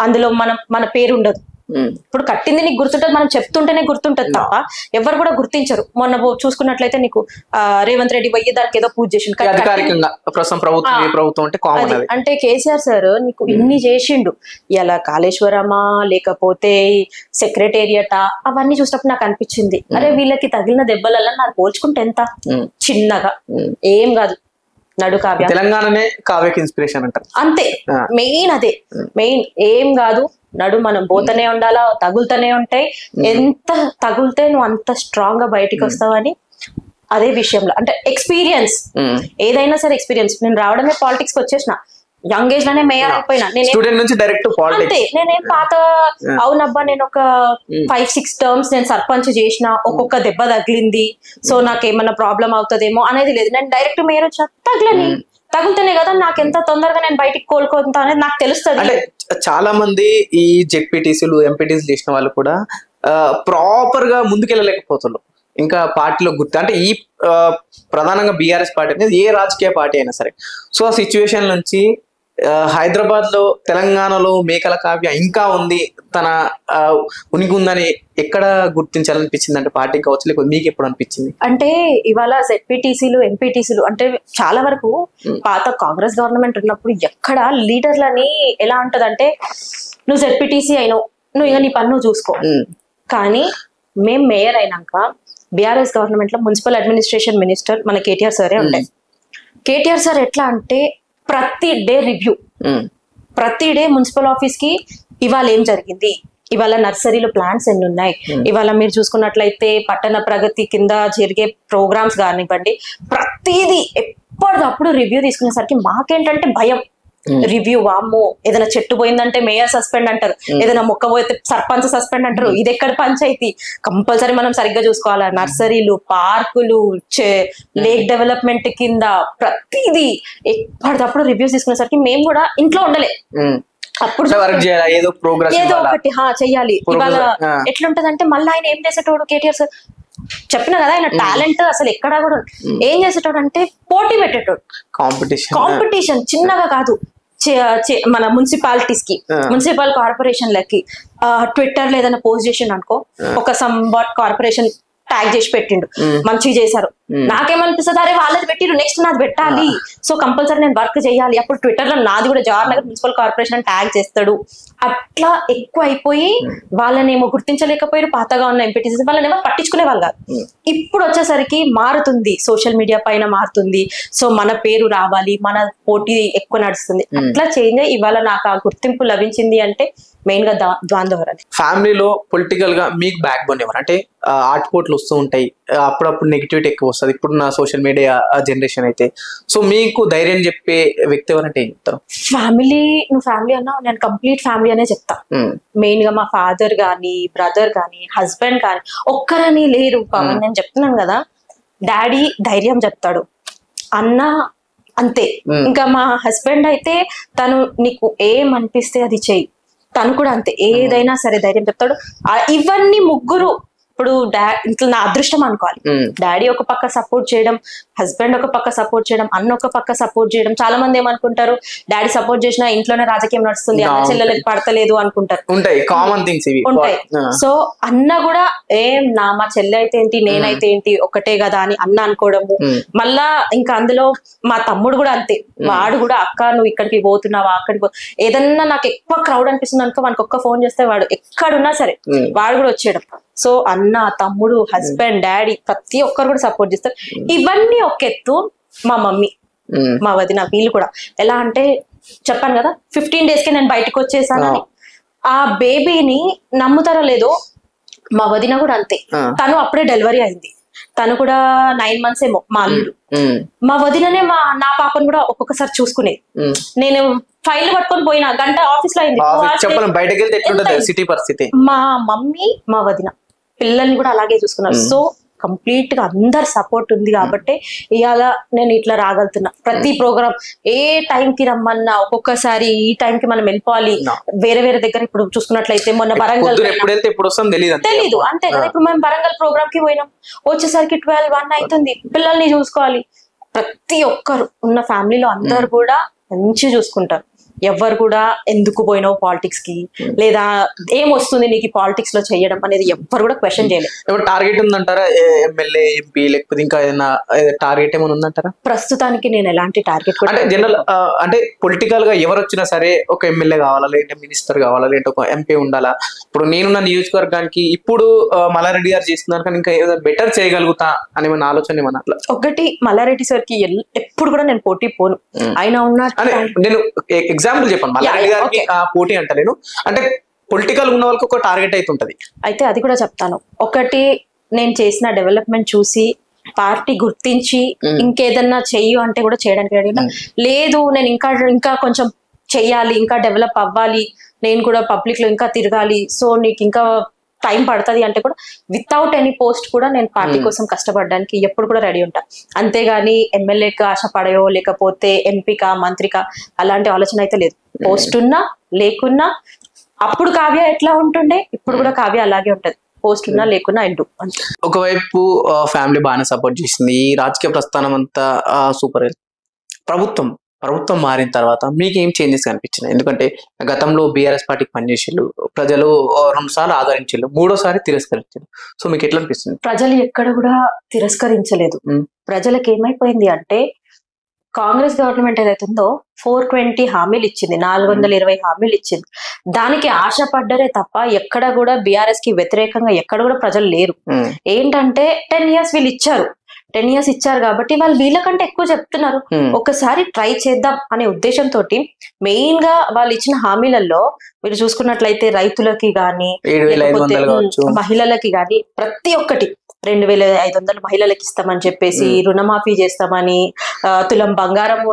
అందులో మన పేరు ఉండదు. ఇప్పుడు కట్టింది నీకు గుర్తుంటది, మనం చెప్తుంటేనే గుర్తుంటది తప్ప ఎవరు కూడా గుర్తించరు. మొన్న చూసుకున్నట్లయితే నీకు రేవంత్ రెడ్డి పోయి దానికి ఏదో పూజ చేసిండు, అధికారికంగా ప్రస్తుతం ప్రభుత్వం ఏ ప్రభుత్వం అంటే కామన్ అది. అంటే కేసీఆర్ సార్ నీకు ఇన్ని చేసిండు, ఇలా కాళేశ్వరమా లేకపోతే సెక్రటేరియటా అవన్నీ చూసినప్పుడు నాకు అనిపించింది, అరే వీళ్ళకి తగిలిన దెబ్బలల్లా నాకు పోల్చుకుంటే ఎంత చిన్నగా ఏం కాదు. నడు కావ్య, తెలంగాణనే కావ్యకి ఇన్స్పిరేషన్ అంటారు అంతే. మెయిన్ అదే మెయిన్, ఏం కాదు నడు, మనం పోతూనే ఉండాలా, తగులుతూనే ఉంటాయి. ఎంత తగులితే నువ్వు అంత స్ట్రాంగ్ గా బయటికి వస్తావని అదే విషయంలో అంటే ఎక్స్పీరియన్స్, ఏదైనా సరే ఎక్స్పీరియన్స్. నేను రావడమే పాలిటిక్స్ కి వచ్చేసిన, యంగ్ ఏజ్ లోనే మేయర్ అయిపోయినా. అంతే, నేనేం పాత అవునబ్బా నేను ఒక 5-6 టర్మ్స్ నేను సర్పంచ్ చేసిన, ఒక్కొక్క దెబ్బ తగిలింది, సో నాకేమన్నా ప్రాబ్లం అవుతుందేమో అనేది లేదు. నేను డైరెక్ట్ మేయర్ వచ్చిన తగలని, తగులుతూనే కదా నాకు ఎంత తొందరగా నేను బయటికి కోలుకుంటా అనేది నాకు తెలుస్తుంది. అంటే చాలా మంది ఈ జెడ్పీటీసీలు ఎంపీటీసీలు చేసిన వాళ్ళు కూడా ప్రాపర్ గా ముందుకెళ్ళలేకపోతున్నారు ఇంకా పార్టీలో గుర్తు. అంటే ఈ ప్రధానంగా బీఆర్ఎస్ పార్టీ అనేది ఏ రాజకీయ పార్టీ అయినా సరే. సో ఆ సిచ్యువేషన్ నుంచి హైదరాబాద్ లో తెలంగాణలో మేకల కావ్య ఇంకా ఉంది, తన ఉనికి ఉందని ఎక్కడ గుర్తించాలనిపించింది? అంటే పార్టీ కావచ్చు లేకపోతే మీకు ఎప్పుడు అనిపించింది? అంటే ఇవాళ జెడ్పీటీసీలు ఎంపీటీసీలు అంటే చాలా వరకు పాత కాంగ్రెస్ గవర్నమెంట్ ఉన్నప్పుడు ఎక్కడ లీడర్లని ఎలా ఉంటదంటే, నువ్వు జెడ్పీటీసీ అయినావు, నువ్వు ఇక నీ పన్ను చూసుకో. కానీ మేం మేయర్ అయినాక బీఆర్ఎస్ గవర్నమెంట్ లో మున్సిపల్ అడ్మినిస్ట్రేషన్ మినిస్టర్ మన కేటీఆర్ సారే ఉండే. కేటీఆర్ సార్ ఎట్లా అంటే ప్రతి డే రివ్యూ, ప్రతి డే మున్సిపల్ ఆఫీస్ కి ఇవాళ ఏం జరిగింది, ఇవాళ నర్సరీలో ప్లాంట్స్ ఎన్ని ఉన్నాయి, ఇవాళ మీరు చూసుకున్నట్లయితే పట్టణ ప్రగతి కింద జరిగే ప్రోగ్రామ్స్ కానివ్వండి, ప్రతిదీ ఎప్పటికప్పుడు రివ్యూ తీసుకునేసరికి మాకేంటంటే భయం. రివ్యూ వామ్మో, ఏదైనా చెట్టు పోయిందంటే మేయర్ సస్పెండ్ అంటారు, ఏదైనా మొక్క పోతే సర్పంచ్ సస్పెండ్ అంటారు. ఇది ఎక్కడ పంచాయతీ? కంపల్సరీ మనం సరిగ్గా చూసుకోవాలా. నర్సరీలు, పార్కులు, లేక్ డెవలప్మెంట్ కింద ప్రతిదీ ఎప్పటికప్పుడు రివ్యూస్ తీసుకునేసరికి మేము కూడా ఇంట్లో ఉండలే. అప్పుడు ఏదో ఒకటి చెయ్యాలి. ఇవాళ ఎట్లుంటదంటే మళ్ళీ ఆయన ఏం చేసేటోడు కేటీఆర్ సార్, చెప్పిన కదా ఆయన టాలెంట్ అసలు ఎక్కడా కూడా ఏం చేసేటోడు అంటే పోటీ పెట్టేటోడు, కాంపిటీషన్ చిన్నగా కాదు. మన మున్సిపాలిటీస్ కి, మున్సిపల్ కార్పొరేషన్లకి ట్విట్టర్ లో ఏదైనా పోస్ట్ చేసిండు అనుకో, ఒక సంవాట్ కార్పొరేషన్ ట్యాగ్ చేసి పెట్టిండు, మంచిగా చేశారు. నాకేమనిపిస్తుంది, అరే వాళ్ళది పెట్టిరు నెక్స్ట్ నాది పెట్టాలి, సో కంపల్సరీ నేను వర్క్ చేయాలి. అప్పుడు ట్విట్టర్ లో నాది కూడా Jawahar Nagar municipal corporation tag చేస్తాడు. అట్లా ఎక్కువ అయిపోయి వాళ్ళనేమో గుర్తించలేకపోయారు. పాతగా ఉన్న ఎంపీటీసీ వాళ్ళని ఎవరు పట్టించుకునే వాళ్ళు కాదు. ఇప్పుడు వచ్చేసరికి మారుతుంది, సోషల్ మీడియా పైన మారుతుంది, సో మన పేరు రావాలి, మన పోటీ ఎక్కువ నడుస్తుంది. అట్లా చేంజ్ అయ్యి ఇవాళ నాకు ఆ గుర్తింపు లభించింది అంటే మెయిన్ గా ద్వాందవరాలి. ఫ్యామిలీలో పొలిటికల్ గా మీకు బ్యాక్ బోన్ ఎవరు? అంటే ఆటుపోట్లు వస్తూ ఉంటాయి, అప్పుడప్పుడు నెగిటివిటీ ఎక్కువ వస్తుంది ఇప్పుడున్న సోషల్ మీడియా జనరేషన్ అయితే. సో మీకు ధైర్యం చెప్పే వ్యక్తి ఎవరంటే ఏం చెప్తారు? ఫ్యామిలీ, నువ్వు ఫ్యామిలీ అన్నా నేను కంప్లీట్ ఫ్యామిలీ అనే చెప్తా. మెయిన్ గా మా ఫాదర్ గానీ, బ్రదర్ గానీ, హస్బెండ్ కానీ ఒక్కరని లేరు. పవన్ నేను చెప్తున్నాను కదా, డాడీ ధైర్యం చెప్తాడు, అన్న అంతే. ఇంకా మా హస్బెండ్ అయితే తను నీకు ఏం అనిపిస్తే అది చెయ్యి, తను కూడా అంతే, ఏదైనా సరే ధైర్యం చెప్తాడు. ఇవన్నీ ముగ్గురు ఇప్పుడు ఇంట్లో నా అదృష్టం అనుకోవాలి. డాడీ ఒక పక్క సపోర్ట్ చేయడం, హస్బెండ్ ఒక పక్క సపోర్ట్ చేయడం, అన్న ఒక పక్క సపోర్ట్ చేయడం. చాలా మంది ఏమనుకుంటారు, డాడీ సపోర్ట్ చేసినా ఇంట్లోనే రాజకీయం నడుస్తుంది, అన్న చెల్లెలకి పడతలేదు అనుకుంటారు. ఉంటాయి కామన్ థింగ్స్ ఇవి ఉంటాయి. సో అన్న కూడా మా చెల్లె అయితే ఏంటి, నేనైతే ఏంటి, ఒకటే కదా అని అన్న అనుకోవడము. మళ్ళా ఇంకా అందులో మా తమ్ముడు కూడా అంతే, వాడు కూడా అక్క నువ్వు ఇక్కడికి పోతున్నావా, అక్కడికి ఏదన్నా నాకు ఎక్కువ క్రౌడ్ అనిపిస్తుంది అనుకో, వానికి ఒక్క ఫోన్ చేస్తే వాడు ఎక్కడున్నా సరే వాడు కూడా వచ్చేయడం. సో అన్న, తమ్ముడు, హస్బెండ్, డాడీ ప్రతి ఒక్కరు కూడా సపోర్ట్ చేస్తారు. ఇవన్నీ ఒక ఎత్తు. మా మమ్మీ, మా వదిన, వీళ్ళు కూడా ఎలా అంటే చెప్పాను కదా 15 days కి నేను బయటకు వచ్చేసానని. ఆ బేబీని నమ్ముతారో లేదో, మా వదిన కూడా అంతే. తను అప్పుడే డెలివరీ అయింది, తను కూడా 9 months ఏమో మా అల్లుడు. మా వదిననే నా పాపను కూడా ఒక్కొక్కసారి చూసుకునేది. నేను ఫైల్ పట్టుకొని పోయినా గంట ఆఫీస్ లో అయింది. మా మమ్మీ, మా వదిన పిల్లల్ని కూడా అలాగే చూసుకున్నారు. సో కంప్లీట్ గా అందరు సపోర్ట్ ఉంది కాబట్టి ఇవాళ నేను ఇట్లా రాగలుగుతున్నా. ప్రతి ప్రోగ్రామ్ ఏ టైంకి రమ్మన్నా, ఒక్కొక్కసారి ఈ టైంకి మనం వెళ్ళిపోవాలి వేరే వేరే దగ్గర. ఇప్పుడు చూసుకున్నట్లయితే మొన్న వరంగల్ తెలీదు అంతే కదా. ఇప్పుడు మేము వరంగల్ ప్రోగ్రామ్ కి పోయినాం, వచ్చేసరికి 12-1 అవుతుంది. పిల్లల్ని చూసుకోవాలి. ప్రతి ఒక్కరు ఉన్న ఫ్యామిలీలో అందరు కూడా మంచిగా చూసుకుంటారు. ఎవ్వరు కూడా ఎందుకు పోయినావు పాలిటిక్స్ కి, లేదా ఏం వస్తుంది నీకు పాలిటిక్స్ లో చేయడం అనేది ఎవ్వరు కూడా క్వశ్చన్ చేయలేదు. ఇప్పుడు టార్గెట్ ఉందంటారా ఎమ్మెల్యే ఎంపీ లేకపోతే ఇంకా ఏదైనా టార్గెట్ ఏమైనా ఉందంటారా? ప్రస్తుతానికి నేను ఎలాంటి టార్గెట్ కూడా అంటే జనరల్ అంటే పొలిటికల్ గా ఎవరు వచ్చినా సరే ఒక ఎమ్మెల్యే కావాలా, లేదంటే మినిస్టర్ కావాలా, లేదంటే ఒక ఎంపీ ఉండాలా? ఇప్పుడు నేనున్న నియోజకవర్గానికి ఇప్పుడు మల్లారెడ్డి గారు చేస్తున్నారు కానీ ఇంకా ఏదో బెటర్ చేయగలుగుతా అని మన ఆలోచన ఏమన్నా అట్లా? ఒకటి, మల్లారెడ్డి సార్ కి ఎప్పుడు కూడా నేను పోటీ పోను. ఆయన ఉన్న నేను ఎగ్జాంపుల్ చెప్పాను, మల్లారెడ్డి గారికి పోటీ అంటలేను, అంటే పొలిటికల్ ఉన్న వాళ్ళకి ఒక టార్గెట్ అయితే ఉంటది. అయితే అది కూడా చెప్తాను. ఒకటి, నేను చేసిన డెవలప్మెంట్ చూసి పార్టీ గుర్తించి ఇంకేదన్నా చెయ్యు అంటే కూడా చేయడానికి రెడీ. లేదు నేను ఇంకా కొంచెం చెయ్యాలి, ఇంకా డెవలప్ అవ్వాలి, నేను కూడా పబ్లిక్ లో ఇంకా తిరగాలి, సో నీకు ఇంకా టైం పడుతుంది అంటే కూడా వితౌట్ ఎనీ పోస్ట్ కూడా నేను పార్టీ కోసం కష్టపడడానికి ఎప్పుడు కూడా రెడీ ఉంటా. అంతేగాని ఎమ్మెల్యేకి ఆశపడయో లేకపోతే ఎంపీకా మంత్రికా అలాంటి ఆలోచన అయితే లేదు. పోస్ట్ ఉన్నా లేకున్నా, అప్పుడు కావ్య ఎట్లా ఉంటుండే ఇప్పుడు కూడా కావ్య అలాగే ఉంటది, పోస్ట్ ఉన్నా లేకున్నా ఎండు. ఒకవైపు ఫ్యామిలీ బాగానే సపోర్ట్ చేసింది, ఈ రాజకీయ ప్రస్థానం అంతా సూపర్. ప్రభుత్వం మారిన తర్వాత మీకు ఏం చేంజెస్ కనిపించినాయి? ఎందుకంటే గతంలో బీఆర్ఎస్ పార్టీకి పనిచేసేళ్ళు, ప్రజలు 2 సార్లు ఆదరించారు, 3వ సారి తిరస్కరించారు. సో మీకు ఎట్లా అనిపిస్తుంది? ప్రజలు ఎక్కడ కూడా తిరస్కరించలేదు. ప్రజలకు ఏమైపోయింది అంటే, కాంగ్రెస్ గవర్నమెంట్ ఏదైతుందో 420 హామీలు ఇచ్చింది, 420 హామీలు ఇచ్చింది. దానికి ఆశపడ్డరే తప్ప ఎక్కడ కూడా బీఆర్ఎస్ కి వ్యతిరేకంగా ఎక్కడ కూడా ప్రజలు లేరు. ఏంటంటే 10 years వీళ్ళు ఇచ్చారు, 10 years ఇచ్చారు కాబట్టి వాళ్ళు వీళ్ళకంటే ఎక్కువ చెప్తున్నారు. ఒకసారి ట్రై చేద్దాం అనే ఉద్దేశంతో మెయిన్ గా వాళ్ళు ఇచ్చిన హామీలలో మీరు చూసుకున్నట్లయితే రైతులకి గాని మహిళలకి గాని ప్రతి ఒక్కటి 2500 మహిళలకు ఇస్తామని చెప్పేసి, రుణమాఫీ చేస్తామని, తులం బంగారము,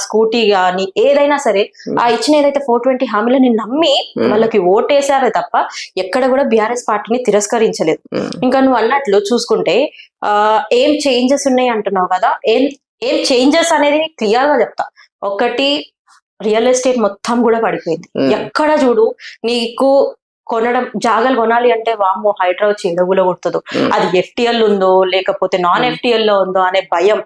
స్కూటీ గాని ఏదైనా సరే ఆ ఇచ్చిన ఏదైతే 420 హామీలని నమ్మి వాళ్ళకి ఓటేసారే తప్ప ఎక్కడ కూడా బీఆర్ఎస్ పార్టీని తిరస్కరించలేదు. ఇంకా నువ్వు అన్నట్లు చూసుకుంటే ఏం చేంజెస్ ఉన్నాయి అంటున్నావు కదా, ఏం చేంజెస్ అనేది క్లియర్ గా చెప్తా. ఒకటి, రియల్ ఎస్టేట్ మొత్తం కూడా పడిపోయింది. ఎక్కడ చూడు నీకు కొనడం, జాగాలు కొనాలి అంటే వామ్మో హైదరాబాద్ చెడగులో కొడుతుందో, అది FTL ఉందో లేకపోతే నాన్ FTL లో ఉందో అనే భయం,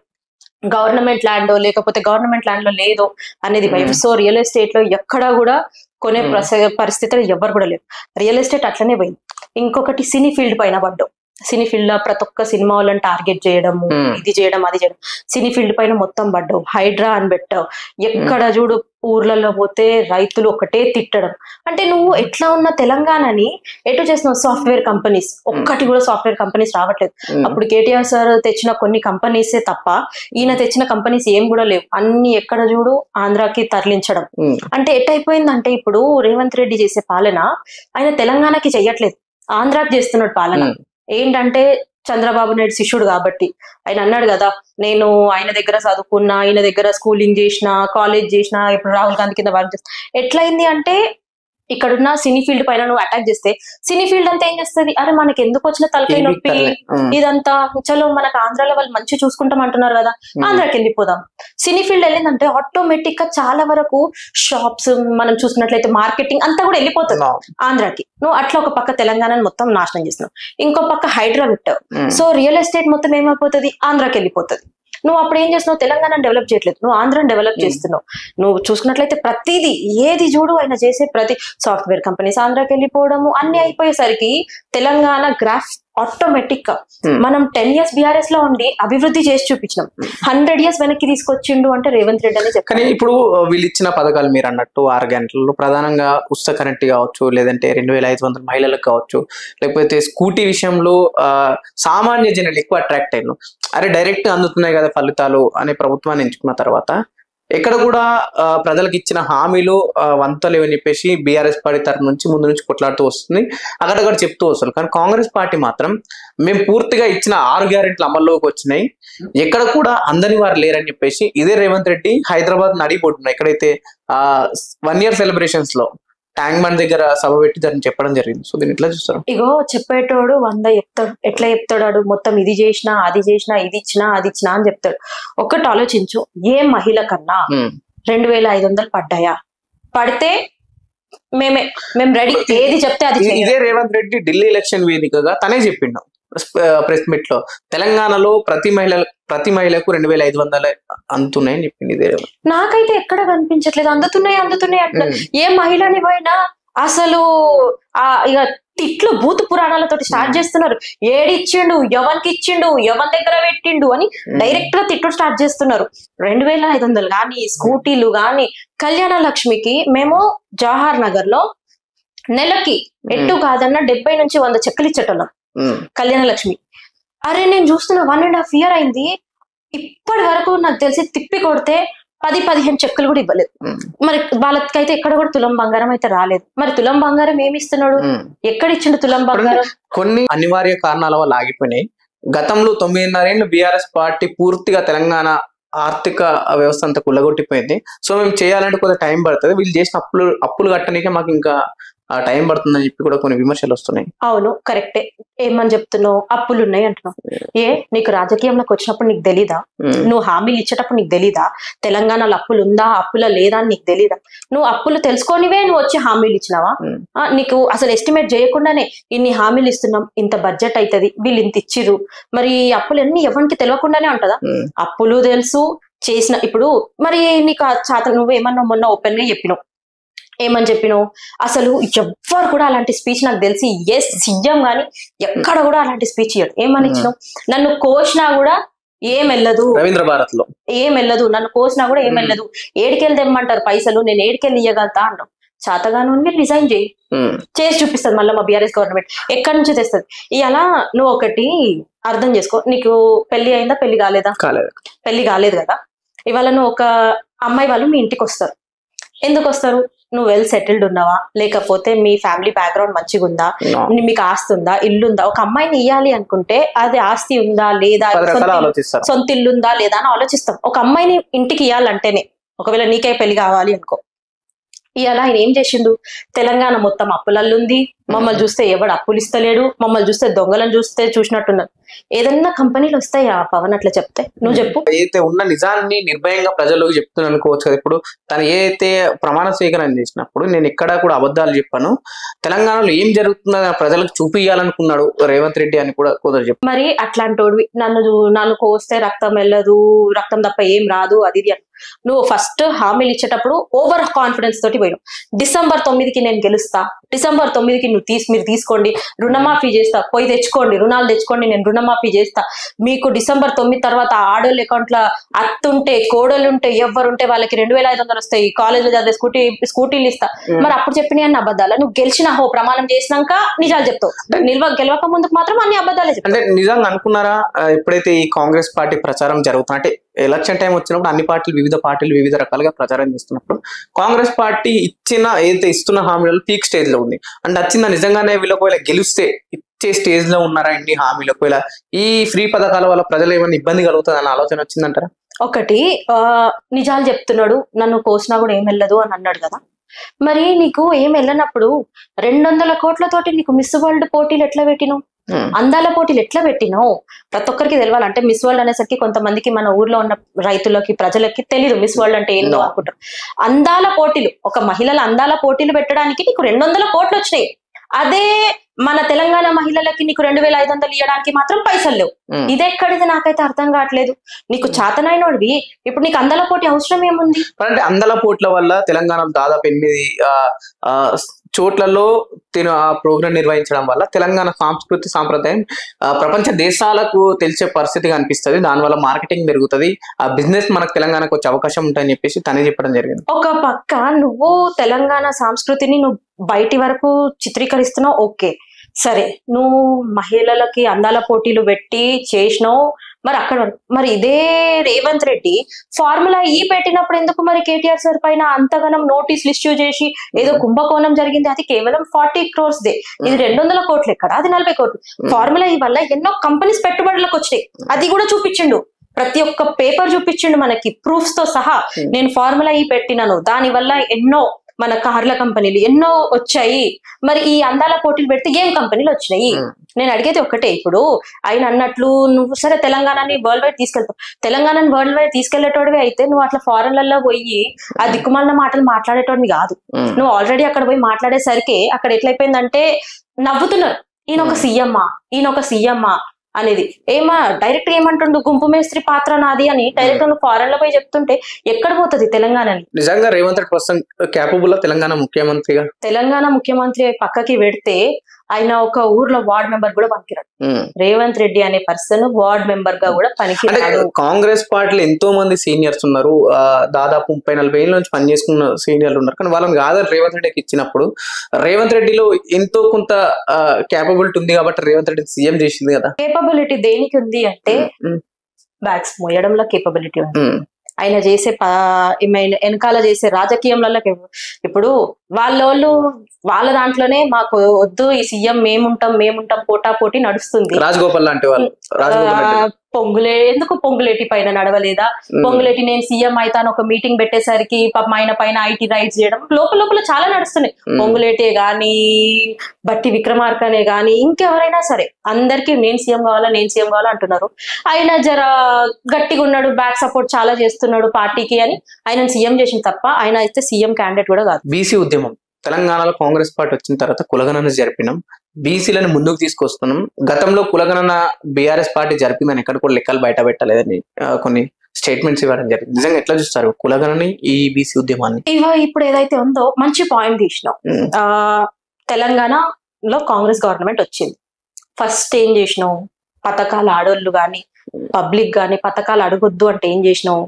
గవర్నమెంట్ ల్యాండ్ లేకపోతే గవర్నమెంట్ ల్యాండ్ లో లేదో అనేది భయం. సో రియల్ ఎస్టేట్ లో ఎక్కడా కూడా కొనే పరిస్థితులు ఎవరు కూడా లేవు. రియల్ ఎస్టేట్ అట్లనే పోయింది. ఇంకొకటి, సినీ ఫీల్డ్ పైన పడ్డావు. సినీ ఫీల్డ్ లో ప్రతి ఒక్క సినిమా వాళ్ళని టార్గెట్ చేయడము, ఇది చేయడం అది చేయడం, సినీ ఫీల్డ్ పైన మొత్తం పడ్డావు. హైడ్రా అని పెట్టావు. ఎక్కడ చూడు ఊర్లలో పోతే రైతులు ఒకటే తిట్టడం. అంటే నువ్వు ఎట్లా ఉన్న తెలంగాణని ఎటు చేస్తున్నావు? సాఫ్ట్వేర్ కంపెనీస్, ఒక్కటి కూడా సాఫ్ట్వేర్ కంపెనీస్ రావట్లేదు. అప్పుడు కేటీఆర్ సార్ తెచ్చిన కొన్ని కంపెనీసే తప్ప ఈయన తెచ్చిన కంపెనీస్ ఏం కూడా లేవు. అన్ని ఎక్కడ చూడు ఆంధ్రాకి తరలించడం. అంటే ఎట్టయిపోయిందంటే ఇప్పుడు రేవంత్ రెడ్డి చేసే పాలన ఆయన తెలంగాణకి చెయ్యట్లేదు, ఆంధ్రాకి చేస్తున్నాడు పాలన. ఏంటంటే చంద్రబాబు నాయుడు శిష్యుడు కాబట్టి ఆయన అన్నాడు కదా, నేను ఆయన దగ్గర చదువుకున్నా, ఆయన దగ్గర స్కూలింగ్ చేసిన, కాలేజ్ చేసిన, ఇప్పుడు రాహుల్ గాంధీ కింద వర్క్ చేస్తా. ఎట్లయింది అంటే ఇక్కడున్న సినీ ఫీల్డ్ పైన నువ్వు అటాక్ చేస్తే సినీ ఫీల్డ్ అంతా ఏం చేస్తుంది, అరే మనకి ఎందుకు వచ్చిన తలకాయ నొప్పి ఇదంతా, చలో మనకు ఆంధ్రాలో వాళ్ళు మంచి చూసుకుంటాం అంటున్నారు కదా, ఆంధ్రాకి వెళ్ళిపోదాం. సినీ ఫీల్డ్ వెళ్ళిందంటే ఆటోమేటిక్ గా చాలా వరకు షాప్స్ మనం చూసుకున్నట్లయితే మార్కెటింగ్ అంతా కూడా వెళ్ళిపోతుంది ఆంధ్రాకి. నువ్వు అట్లా ఒక పక్క తెలంగాణను మొత్తం నాశనం చేస్తున్నావు, ఇంకో పక్క హైడ్రా పెట్టావు. సో రియల్ ఎస్టేట్ మొత్తం ఏమైపోతుంది, ఆంధ్రాకి వెళ్ళిపోతుంది. నువ్వు అప్పుడు ఏం చేస్తున్నావు, తెలంగాణ డెవలప్ చేయట్లేదు, నువ్వు ఆంధ్రాని డెవలప్ చేస్తున్నావు. నువ్వు చూసుకున్నట్లయితే ప్రతిదీ ఏది చూడు ఆయన చేసే ప్రతి సాఫ్ట్వేర్ కంపెనీస్ ఆంధ్రాకి వెళ్ళిపోవడము అన్ని అయిపోయేసరికి తెలంగాణ గ్రాఫ్ ఆటోమేటిక్ గా మనం 10 years బీఆర్ఎస్ లో ఉండి అభివృద్ధి చేసి చూపించినాం, 100 years వెనక్కి తీసుకొచ్చిండు అంటే రేవంత్ రెడ్డి అని చెప్పారు. ఇప్పుడు వీళ్ళు ఇచ్చిన పథకాలు మీరు అన్నట్టు 6 గంటలలో ప్రధానంగా ఉచిత కరెంట్ కావచ్చు, లేదంటే 2500 మహిళలకు కావచ్చు, లేకపోతే స్కూటీ విషయంలో సామాన్య జనాలు ఎక్కువ అట్రాక్ట్ అయ్యారు. అరే డైరెక్ట్ అందుతున్నాయి కదా ఫలితాలు అనే ప్రభుత్వాన్ని ఎంచుకున్న తర్వాత ఎక్కడ కూడా ప్రజలకు ఇచ్చిన హామీలు వంతలు అని చెప్పేసి బీఆర్ఎస్ పార్టీ తరఫు నుంచి ముందు నుంచి కొట్లాడుతూ వస్తుంది, అక్కడక్కడ చెప్తూ వస్తుంది. కానీ కాంగ్రెస్ పార్టీ మాత్రం మేము పూర్తిగా ఇచ్చిన 6 గ్యారెంటీలు అమల్లోకి వచ్చినాయి, ఎక్కడ కూడా అందని వారు లేరని చెప్పేసి ఇదే రేవంత్ రెడ్డి హైదరాబాద్ నడిపోతున్నారు. ఎక్కడైతే 1 year సెలబ్రేషన్స్ లో ట్యాంక్ బండ్ దగ్గర సభ పెట్టి దాన్ని చెప్పడం జరిగింది. సో దీన్ని ఎట్లా చూస్తారు? ఇగో చెప్పేటోడు 100 చెప్తాడు, ఎట్లా చెప్తాడు, మొత్తం ఇది చేసినా అది చేసినా ఇది ఇచ్చినా అది ఇచ్చినా అని చెప్తాడు. ఒకటి ఆలోచించు, ఏ మహిళ కన్నా 2500 పడ్డాయా? పడితే మేము రెడీ, ఏది చెప్తే అది. ఇదే రేవంత్ రెడ్డి ఢిల్లీ ఎలక్షన్ వేదికగా తనే చెప్పిండు ప్రెస్ మీట్ లో తెలంగాణలో ప్రతి మహిళకు 2,500 అందుతున్నాయని చెప్పింది. ఇదే నాకైతే ఎక్కడ కనిపించట్లేదు. అందుతున్నాయి అంటున్నారు. ఏ మహిళని పోయినా అసలు ఇక తిట్లు బూతు పురాణాలతో స్టార్ట్ చేస్తున్నారు. ఏడిచ్చిండు, ఎవరికి ఇచ్చిండు, ఎవరి దగ్గర పెట్టిండు అని డైరెక్ట్ గా తిట్టు స్టార్ట్ చేస్తున్నారు. 2,500 కానీ స్కూటీలు కానీ. కళ్యాణ లక్ష్మికి మేము జవహర్ నగర్ లో నెలకి ఎట్టు కాదన్నా 70 నుంచి 100 చెక్కులు ఇచ్చేటోళ్ళం కళ్యాణ లక్ష్మి. అరే నేను చూస్తున్నా 1.5 year అయింది, ఇప్పటి వరకు నాకు తెలిసి తిప్పి కొడితే 10-15 చెక్కులు కూడా ఇవ్వలేదు. మరి వాళ్ళకైతే ఎక్కడ కూడా తులం బంగారం అయితే రాలేదు. మరి తులం బంగారం ఏమి ఇస్తున్నాడు, ఎక్కడ ఇచ్చిండు తులం బంగారం? కొన్ని అనివార్య కారణాల వల్ల ఆగిపోయినాయి. గతంలో 9.5 ఏళ్ళు బీఆర్ఎస్ పార్టీ పూర్తిగా తెలంగాణ ఆర్థిక వ్యవస్థ అంతా కుల్లగొట్టిపోయింది. సో మేము చేయాలంటే కొంత టైం పడుతుంది, వీళ్ళు చేసిన అప్పులు కట్టడానికే మాకు ఇంకా టైం పడుతుందని చెప్పి కూడా కొన్ని విమర్శలు వస్తున్నాయి. అవును, కరెక్టే. ఏమని చెప్తున్నావు? అప్పులు ఉన్నాయి అంటున్నావు. నీకు రాజకీయంలోకి వచ్చినప్పుడు నీకు తెలీదా? నువ్వు హామీలు ఇచ్చేటప్పుడు నీకు తెలీదా తెలంగాణలో అప్పులు ఉందా, అప్పుల లేదా అని నీకు తెలీదా? నువ్వు అప్పులు తెలుసుకొనివే నువ్వు వచ్చి హామీలు ఇచ్చినావా? నీకు అసలు ఎస్టిమేట్ చేయకుండానే ఇన్ని హామీలు ఇస్తున్నాం, ఇంత బడ్జెట్ అవుతుంది, వీళ్ళు ఇంత ఇచ్చిరు, మరి అప్పులు అన్ని ఎవరికి తెలియకుండానే ఉంటదా? అప్పులు తెలుసు చేసిన. ఇప్పుడు మరి నీకు నువ్వేమన్నా మొన్న ఓపెన్ గా చెప్పినావు. ఏమని చెప్పినావు? అసలు ఎవ్వరు కూడా అలాంటి స్పీచ్ నాకు తెలిసి సీఎం గాని ఎక్కడ కూడా అలాంటి స్పీచ్ ఇవ్వడు. ఏమని ఇచ్చినావు? నన్ను కోసినా కూడా ఏం వెళ్ళదు, రవీంద్ర భారత్ లో ఏం వెళ్ళదు, నన్ను కోసినా కూడా ఏం వెళ్ళదు, ఏడికెళ్ళి తెమ్మంటారు పైసలు, నేను ఏడికెళ్ళి ఇయ్యగలుగుతా అన్నావు. చాతగాను మీరు రిజైన్ చేసి చూపిస్తుంది మళ్ళీ మా బీఆర్ఎస్ గవర్నమెంట్ ఎక్కడి నుంచి తెస్తుంది. ఇలా నువ్వు ఒకటి అర్థం చేసుకో, నీకు పెళ్లి అయిందా, పెళ్లి కాలేదా? పెళ్లి కాలేదు కదా. ఇవాళ నువ్వు ఒక అమ్మాయి వాళ్ళు మీ ఇంటికి వస్తారు. ఎందుకు వస్తారు? నువ్వు వెల్ సెటిల్డ్ ఉన్నావా, లేకపోతే మీ ఫ్యామిలీ బ్యాక్గ్రౌండ్ మంచిగా ఉందా, మీకు ఆస్తి ఉందా, ఇల్లు ఉందా? ఒక అమ్మాయిని ఇయ్యాలి అనుకుంటే అది ఆస్తి ఉందా లేదా, సొంత ఇల్లు ఉందా లేదా అని ఆలోచిస్తాం. ఒక అమ్మాయిని ఇంటికి ఇయ్యాలంటేనే, ఒకవేళ నీకే పెళ్లి కావాలి అనుకో. ఇలా ఆయన ఏం చేసిండు? తెలంగాణ మొత్తం అప్పులల్లుంది, మమ్మల్ని చూస్తే ఎవడు అప్పులు ఇస్తలేడు, మమ్మల్ని చూస్తే దొంగలను చూసినట్టున్నారు. ఏదన్నా కంపెనీలు వస్తాయా పవన్ అట్లా చెప్తే? నువ్వు చెప్పు. అయితే ఉన్న నిజాన్ని నిర్భయంగా ప్రజల్లోకి చెప్తున్నాను అనుకోవచ్చు కదా. ఇప్పుడు తను ఏదైతే ప్రమాణ స్వీకారం చేసినప్పుడు నేను ఎక్కడా కూడా అబద్ధాలు చెప్పాను, తెలంగాణలో ఏం జరుగుతుందో ప్రజలకు చూపియాలనుకున్నాడు రేవంత్ రెడ్డి అని కూడా కుదరు చెప్పు. మరి అట్లాంటోడివి నన్ను కోస్తే రక్తం వెళ్ళదు, రక్తం తప్ప ఏం రాదు, అది ఇది. నువ్వు ఫస్ట్ హామీలు ఇచ్చేటప్పుడు ఓవర్ కాన్ఫిడెన్స్ తోటి పోయినావు. December 9కి నేను గెలుస్తా, December 9కి మీరు తీసుకోండి, రుణమాఫీ చేస్తా, పోయి తెచ్చుకోండి, రుణాలు తెచ్చుకోండి, నేను రుణమాఫీ చేస్తా, మీకు December 9 తర్వాత ఆడోళ్ళ అకౌంట్ల అత్తుంటే కోడలుంటే ఎవరుంటే వాళ్ళకి 2,500 వస్తాయి, కాలేజీలో చదివే స్కూటీలు ఇస్తా. మరి అప్పుడు చెప్పిన అన్ని అబద్ధాలు. నువ్వు గెలిచిన ప్రమాణం చేసినాక నిజాలు చెప్తావు, గెలవక ముందుకు మాత్రం అన్ని అబద్ధాలే చెప్తావు. అంటే నిజంగా అనుకున్నారా? ఎప్పుడైతే ఈ కాంగ్రెస్ పార్టీ ప్రచారం జరుగుతున్నా, అంటే ఎలక్షన్ టైం వచ్చినప్పుడు అన్ని పార్టీలు వివిధ రకాలుగా ప్రచారం చేస్తున్నప్పుడు కాంగ్రెస్ పార్టీ ఏదైతే ఇస్తున్న హామీలు పీక్ స్టేజ్ లో ఉంది అంటే వచ్చిందా? నిజంగానే వీళ్ళకి ఒకవేళ గెలిస్తే ఇచ్చే స్టేజ్ లో ఉన్నారా ఇన్ని హామీలు? ఒకవేళ ఈ ఫ్రీ పథకాల వల్ల ప్రజలు ఏమైనా ఇబ్బంది కలుగుతుంది అన్న ఆలోచన వచ్చిందంటారా? ఒకటి నిజాలు చెప్తున్నాడు, నన్ను కోసినా కూడా ఏం వెళ్ళదు అని అన్నాడు కదా. మరి నీకు ఏం వెళ్ళనప్పుడు 200 కోట్లతోటి నీకు మిస్ వరల్డ్ పోటీలు ఎట్లా పెట్టినావు? అందాల పోటీలు ఎట్లా పెట్టినావు? ప్రతి ఒక్కరికి తెలవాలంటే మిస్ వరల్డ్ అనేసరికి కొంతమందికి మన ఊర్లో ఉన్న రైతులకి ప్రజలకి తెలీదు మిస్ వరల్డ్ అంటే ఏందో అనుకుంటారు. అందాల పోటీలు, ఒక మహిళల అందాల పోటీలు పెట్టడానికి నీకు 200 కోట్లు వచ్చినాయి. అదే మన తెలంగాణ మహిళలకి నీకు 2,500 ఇవ్వడానికి మాత్రం పైసలు లేవు. ఇదెక్కడిది నాకైతే అర్థం కావట్లేదు. నీకు చాతనైనోడివి ఇప్పుడు నీకు అందల పోటీ అవసరం ఏముంది? అంటే అందల పోట్ల వల్ల తెలంగాణలో దాదాపు 8 చోట్లలో ఆ ప్రోగ్రాం నిర్వహించడం వల్ల తెలంగాణ సంస్కృతి సాంప్రదాయం ప్రపంచ దేశాలకు తెలిసే పరిస్థితి కనిపిస్తుంది. దానివల్ల మార్కెటింగ్ పెరుగుతుంది, ఆ బిజినెస్ మనకు తెలంగాణకు వచ్చే అవకాశం ఉంటాయని చెప్పేసి తనే చెప్పడం జరిగింది. ఒక పక్క నువ్వు తెలంగాణ సంస్కృతిని నువ్వు బయటి వరకు చిత్రీకరిస్తున్నావు, ఓకే సరే, నువ్వు మహిళలకి అందాల పోటీలు పెట్టి చేసినావు. మరి అక్కడ మరి ఇదే రేవంత్ రెడ్డి ఫార్ములా పెట్టినప్పుడు ఎందుకు మరి కేటీఆర్ సార్ పైన అంతగానం నోటీసులు ఇష్యూ చేసి ఏదో కుంభకోణం జరిగింది, అది కేవలం 40 crores దే, ఇది 200 కోట్లు ఎక్కడ, అది 40 కోట్లు. ఫార్ములా వల్ల ఎన్నో కంపెనీస్ పెట్టుబడులకు వచ్చినాయి, అది కూడా చూపించిండు. ప్రతి ఒక్క పేపర్ చూపించిండు మనకి ప్రూఫ్స్ తో సహా. నేను ఫార్ములా పెట్టినాను, దాని వల్ల ఎన్నో మన కార్ల కంపెనీలు ఎన్నో వచ్చాయి. మరి ఈ అందాల పోటీలు పెడితే ఏం కంపెనీలు వచ్చినాయి? నేను అడిగేది ఒక్కటే. ఇప్పుడు ఆయన అన్నట్లు నువ్వు సరే తెలంగాణని వరల్డ్ వైడ్ తీసుకెళ్తావు, తెలంగాణని వరల్డ్ వైడ్ తీసుకెళ్లేటోడివి అయితే నువ్వు అట్లా ఫారెన్లలో పోయి ఆ దిక్కుమాలిన మాటలు మాట్లాడేటోడివి కాదు. నువ్వు ఆల్రెడీ అక్కడ పోయి మాట్లాడేసరికి అక్కడ ఎట్లయిపోయిందంటే నవ్వుతున్నారు. ఈయన ఒక సీఎమ్మా, ఈయన ఒక సీఎమ్మా అనేది డైరెక్ట్ ఏమంటుండు, గుంపు మేస్త్రి పాత్ర నాది అని డైరెక్ట్ ఫారెన్ లో పోయి చెప్తుంటే ఎక్కడ పోతుంది తెలంగాణని? నిజంగా రేవంత్ రెడ్డి పర్సన్ క్యాపబుల్ తెలంగాణ ముఖ్యమంత్రిగా? తెలంగాణ ముఖ్యమంత్రి పక్కకి పెడితే ఆయన ఒక ఊర్లో వార్డ్ మెంబర్ కూడా పనికిరాడు. రేవంత్ రెడ్డి అనే పర్సన్ వార్డ్ మెంబర్ గా కూడా పనికిరాడు. కాంగ్రెస్ పార్టీలో ఎంతో మంది సీనియర్స్ ఉన్నారు, దాదాపు 30-40 ఏళ్ళ నుంచి పనిచేసుకున్న సీనియర్లు ఉన్నారు. కానీ వాళ్ళని కాదని రేవంత్ రెడ్డికి ఇచ్చినప్పుడు రేవంత్ రెడ్డిలో ఎంతో కొంత క్యాపబిలిటీ ఉంది కాబట్టి రేవంత్ రెడ్డి సీఎం చేసింది కదా. కేపబిలిటీ దేనికి ఉంది అంటే బ్యాగ్స్ మోయడంలో కేపబిలిటీ ఉంది. ఆయన చేసే వెనకాల చేసే రాజకీయంలో ఇప్పుడు వాళ్ళ దాంట్లోనే మాకు వద్దు ఈ సీఎం మేముంటాం పోటాపోటీ నడుస్తుంది. రాజగోపాల్ లాంటి వాళ్ళు ఎందుకు పొంగులేటి పైన నడవలేదా? పొంగులేటి నేను సీఎం అయితాను ఒక మీటింగ్ పెట్టేసరికి ఆయన పైన ఐటీ రైట్స్ చేయడం లోపల చాలా నడుస్తున్నాయి. పొంగులేటే గాని బట్టి విక్రమార్కనే గాని ఇంకెవరైనా సరే అందరికి నేను సీఎం కావాలా అంటున్నారు. ఆయన జర గట్టిగా ఉన్నాడు, బ్యాక్ సపోర్ట్ చాలా చేస్తున్నాడు పార్టీకి అని ఆయన సీఎం చేసిన తప్ప ఆయన అయితే సీఎం క్యాండిడేట్ కూడా కాదు. బీసీ ఉద్యమం తెలంగాణలో కాంగ్రెస్ పార్టీ వచ్చిన తర్వాత కులగణన జరిపినాం, బీసీలను ముందుకు తీసుకొస్తున్నాం. గతంలో కులగణన బీఆర్ఎస్ పార్టీ జరిపిందని ఎక్కడ కూడా లెక్కలు బయట పెట్టలేదని కొన్ని స్టేట్మెంట్స్ ఇవ్వడం జరిగింది. నిజంగా ఎట్లా చూస్తారు కులగణని, ఈ బీసీ ఉద్యమాన్ని? ఇప్పుడు ఏదైతే ఉందో మంచి పాయింట్ తీసినాం. తెలంగాణలో కాంగ్రెస్ గవర్నమెంట్ వచ్చింది. ఫస్ట్ ఏం చేసినావు? పథకాలు ఆడోళ్ళు గాని పబ్లిక్ గాని పథకాలు అడగొద్దు అంటే ఏం చేసినావు?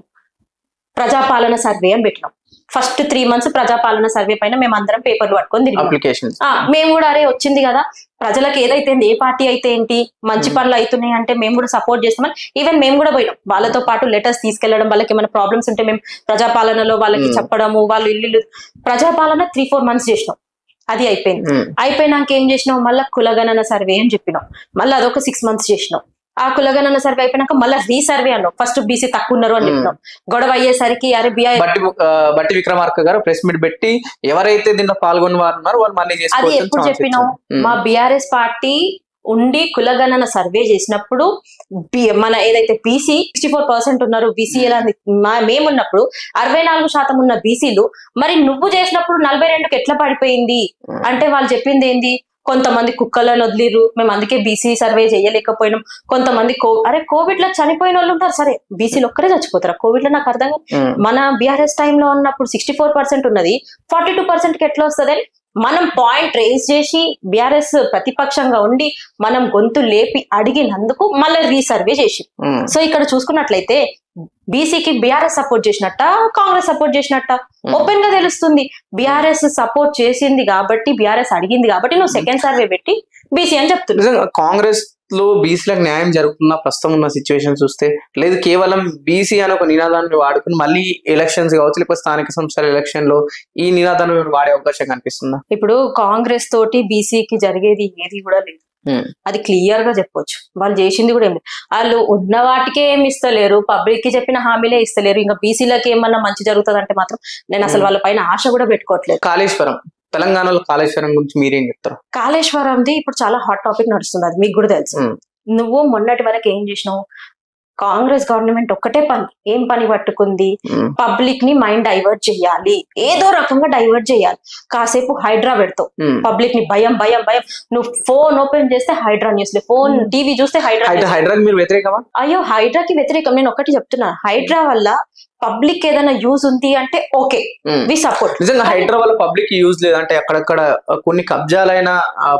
ప్రజాపాలన సర్వే అని పెట్టినాం. ఫస్ట్ 3 months ప్రజాపాలన సర్వే పైన మేము అందరం పేపర్లు పట్టుకొని తిరిగి మేము కూడా అరే వచ్చింది కదా ప్రజలకు ఏదైతే ఏ పార్టీ అయితే ఏంటి మంచి పనులు అవుతున్నాయి అంటే మేము కూడా సపోర్ట్ చేస్తామని ఈవెన్ మేము కూడా పోయినాం. వాళ్ళతో పాటు లెటర్స్ తీసుకెళ్లడం, వాళ్ళకి ఏమైనా ప్రాబ్లమ్స్ ఉంటే మేము ప్రజాపాలనలో వాళ్ళకి చెప్పడము, వాళ్ళు ఇల్లు ప్రజాపాలన 3-4 months చేసినాం. అది అయిపోయింది. అయిపోయినాక ఏం చేసినాం? మళ్ళీ కులగణన సర్వే అని చెప్పినాం. మళ్ళీ అదొక 6 months చేసినాం. ఆ కులగణన సర్వే అయిపోయినాక మళ్ళీ రీసర్వే అన్నాం. ఫస్ట్ బీసీ తక్కువ ఉన్నారు అని చెప్పినాం. గొడవ అయ్యేసరికి అరే బట్టి విక్రమార్క గారు ప్రెస్ మీట్ పెట్టి ఎవరైతే దీంట్లో పాల్గొన్న వారు ఉన్నారో వాళ్ళు మళ్ళీ అది ఎప్పుడు చెప్పినాం? మా బీఆర్ఎస్ పార్టీ ఉండి కులగణన సర్వే చేసినప్పుడు మన ఏదైతే బీసీ 64% ఉన్నారు, బీసీఎల్ మేమున్నప్పుడు 64% ఉన్న బీసీలు మరి నువ్వు చేసినప్పుడు 42కి ఎట్లా పడిపోయింది అంటే వాళ్ళు చెప్పింది ఏంది? కొంతమంది కుక్కలను వదిలిరు, మేము అందుకే బీసీ సర్వే చేయలేకపోయినాం. కొంతమంది కోవిడ్ లో చనిపోయిన వాళ్ళు ఉంటారు. సరే బీసీలు ఒక్కరే చచ్చిపోతారా కోవిడ్ లో? నాకు అర్థం మన బీఆర్ఎస్ టైంలో ఉన్నప్పుడు 64% ఉన్నది 42%కి ఎట్లా వస్తుంది అని మనం పాయింట్ రేజ్ చేసి బీఆర్ఎస్ ప్రతిపక్షంగా ఉండి మనం గొంతు లేపి అడిగినందుకు మళ్ళీ రీసర్వే చేసి. సో ఇక్కడ చూసుకున్నట్లయితే బీసీకి బీఆర్ఎస్ సపోర్ట్ చేసినట్ట, కాంగ్రెస్ సపోర్ట్ చేసినట్ట ఓపెన్ గా తెలుస్తుంది. బీఆర్ఎస్ సపోర్ట్ చేసింది కాబట్టి, బీఆర్ఎస్ అడిగింది కాబట్టి నువ్వు సెకండ్ సర్వే పెట్టి బీసీ అని చెప్తున్నావు. కాంగ్రెస్ లో బీసీలకు న్యాయం జరుగుతున్న ప్రస్తుతం ఉన్న సిచ్యువేషన్ చూస్తే లేదు, కేవలం బీసీ అని ఒక నినాదాన్ని వాడుకుని మళ్ళీ ఎలక్షన్స్ కావచ్చు లేకపోతే స్థానిక సంస్థల ఎలక్షన్ లో ఈ నినాదాన్ని వాడే అవకాశం కనిపిస్తుందా? ఇప్పుడు కాంగ్రెస్ తోటి బీసీకి జరిగేది ఏది కూడా లేదు, అది క్లియర్ గా చెప్పొచ్చు. వాళ్ళు చేసింది కూడా ఏం లేదు. వాళ్ళు ఉన్న వాటికే ఏమి ఇస్తలేరు, పబ్లిక్ కి చెప్పిన హామీలే ఇస్తలేరు. ఇంకా బీసీలకి ఏమన్నా మంచి జరుగుతుంది అంటే మాత్రం నేను అసలు వాళ్ళ పైన ఆశ కూడా పెట్టుకోవట్లేదు. కాళేశ్వరం, తెలంగాణలో కాళేశ్వరం గురించి మీరేం చెప్తారు? కాళేశ్వరంది ఇప్పుడు చాలా హాట్ టాపిక్ నడుస్తుంది, అది మీకు కూడా తెలుసు. నువ్వు మొన్నటి వరకు ఏం చేసినావు? కాంగ్రెస్ గవర్నమెంట్ ఒక్కటే ఏం పని పట్టుకుంది? పబ్లిక్ ని మైండ్ డైవర్ట్ చేయాలి, ఏదో రకంగా డైవర్ట్ చేయాలి. కాసేపు హైడ్రా పెడతావు, పబ్లిక్ ని భయం భయం భయం. నువ్వు ఫోన్ ఓపెన్ చేస్తే హైడ్రా న్యూస్, ఫోన్ టీవీ చూస్తే హైడ్రా. మీరు వ్యతిరేకమా? అయ్యో హైడ్రాకి వ్యతిరేకం. నేను ఒకటి చెప్తున్నా, హైడ్రా వల్ల పబ్లిక్ ఏదైనా యూజ్ ఉంది అంటే ఓకే, వి సపోర్ట్. నిజంగా హైడ్రా వల్ల పబ్లిక్ యూజ్ లేదంటే అక్కడక్కడ కొన్ని కబ్జాలైన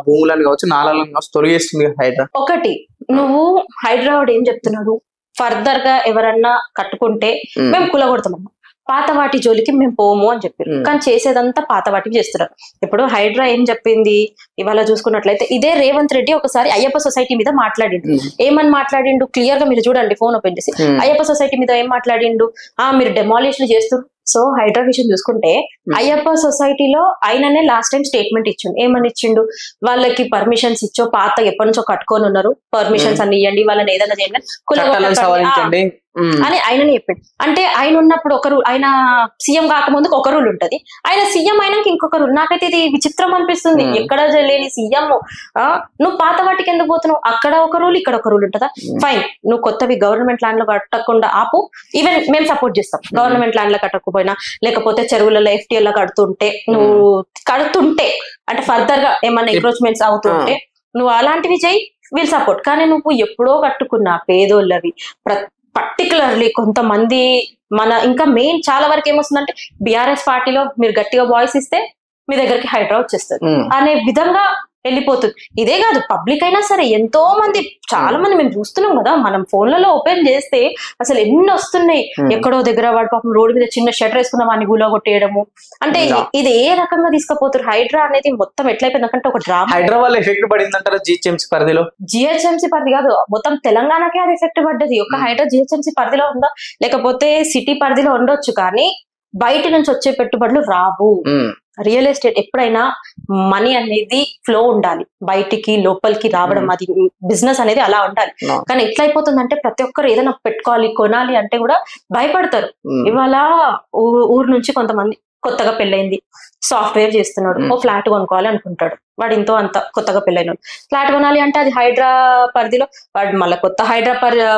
భూములను కావచ్చు నాళాలను కావచ్చు తొలగిస్తుంది హైడ్రా. ఒకటి నువ్వు హైడ్రా వాడు ఏం చెప్తున్నాడు? ఫర్దర్ గా ఎవరన్నా కట్టుకుంటే మేము కులగొడతామమ్మా, పాత వాటి జోలికి మేము పోము అని చెప్పారు. కానీ చేసేదంతా పాత వాటికి చేస్తున్నారు. ఇప్పుడు హైడ్రా ఏం చెప్పింది? ఇవాళ చూసుకున్నట్లయితే ఇదే రేవంత్ రెడ్డి ఒకసారి అయ్యప్ప సొసైటీ మీద మాట్లాడిండు. ఏమని మాట్లాడిండు? క్లియర్ గా మీరు చూడండి, ఫోన్ ఓపెన్ చేసి. అయ్యప్ప సొసైటీ మీద ఏం మాట్లాడిండు? మీరు డెమాలిష్లు చేస్తున్నారు. సో హైడ్రా విషయం చూసుకుంటే అయ్యప్ప సొసైటీలో ఆయననే లాస్ట్ టైం స్టేట్మెంట్ ఇచ్చిండు. ఏమని ఇచ్చిండు? వాళ్ళకి పర్మిషన్స్ ఇచ్చో, పాత ఎప్పటి నుంచో కట్టుకొని ఉన్నారు, పర్మిషన్స్ అన్ని ఇవ్వండి, వాళ్ళని ఏదైనా చేయండి అని ఆయననే చెప్పిండు. అంటే ఆయన ఉన్నప్పుడు ఒక రూల్, ఆయన సీఎం కాకముందుకు ఒక రూల్ ఉంటది, ఆయన సీఎం అయినాక ఇంకొక రూల్. నాకైతే ఇది విచిత్రం అనిపిస్తుంది. ఎక్కడ లేని సీఎం నువ్వు పాత వాటికి ఎందుకు పోతున్నావు? అక్కడ ఒక రూల్, ఇక్కడ ఒక రూల్ ఉంటుందా? ఫైన్, నువ్వు కొత్తవి గవర్నమెంట్ ల్యాండ్ లో కట్టకుండా ఆపు, ఈవెన్ మేము సపోర్ట్ చేస్తాం. గవర్నమెంట్ ల్యాండ్ లో కట్టకపోయినా లేకపోతే చెరువులలో ఎఫ్టీఎల్ లో కడుతుంటే, నువ్వు కడుతుంటే అంటే ఫర్దర్ గా ఏమన్నా ఎంక్రోచ్మెంట్స్ అవుతుంటే నువ్వు అలాంటివి చేయి, వీల్ సపోర్ట్. కానీ నువ్వు ఎప్పుడో కట్టుకున్న పేదోళ్ళవి, పర్టికులర్లీ కొంతమంది ఇంకా మెయిన్ చాలా వరకు ఏమొస్తుందంటే బీఆర్ఎస్ పార్టీలో మీరు గట్టిగా వాయిస్ ఇస్తే మీ దగ్గరికి హైడ్రా వచ్చేస్తుంది అనే విధంగా వెళ్ళిపోతుంది. ఇదే కాదు, పబ్లిక్ అయినా సరే ఎంతో మంది, చాలా మంది మేము చూస్తున్నాం కదా, మనం ఫోన్లలో ఓపెన్ చేస్తే అసలు ఎన్ని వస్తున్నాయి. ఎక్కడో దగ్గర వాడు పాపం రోడ్డు మీద చిన్న షటర్ వేసుకున్న వాడిని గులా కొట్టేయడము. అంటే ఇది ఏ రకంగా తీసుకుపోతారు? హైడ్రా అనేది మొత్తం ఎట్లయిపోయింది అంటే ఒక డ్రామా. హైడ్రా వల్ల ఎఫెక్ట్ పడిందంటారా జిహెచ్ఎంసీ పరిధిలో? జిహెచ్ఎంసీ పరిధి కాదు, మొత్తం తెలంగాణకే అది ఎఫెక్ట్ పడ్డది. ఒక హైడ్రా జిహెచ్ఎంసీ పరిధిలో ఉందా, లేకపోతే సిటీ పరిధిలో ఉండొచ్చు, కానీ బయట నుంచి వచ్చే పెట్టుబడులు రావు. రియల్ ఎస్టేట్ ఎప్పుడైనా మనీ అనేది ఫ్లో ఉండాలి, బయటికి లోపలికి రావడం, అది బిజినెస్ అనేది అలా ఉండాలి. కానీ ఎట్లా అయిపోతుందంటే ప్రతి ఒక్కరు ఏదైనా పెట్టుకోవాలి, కొనాలి అంటే కూడా భయపడతారు. ఇవాళ ఊరు నుంచి కొంతమంది కొత్తగా పెళ్ళైంది, సాఫ్ట్వేర్ చేస్తున్నాడు, ఓ ఫ్లాట్ కొనుక్కోవాలి అనుకుంటాడు, వాడు ఇంతో అంత కొత్తగా పెళ్ళైనాడు, ఫ్లాట్ కొనాలి అంటే అది హైడ్రా పరిధిలో, వాడు మళ్ళీ కొత్త హైడ్రా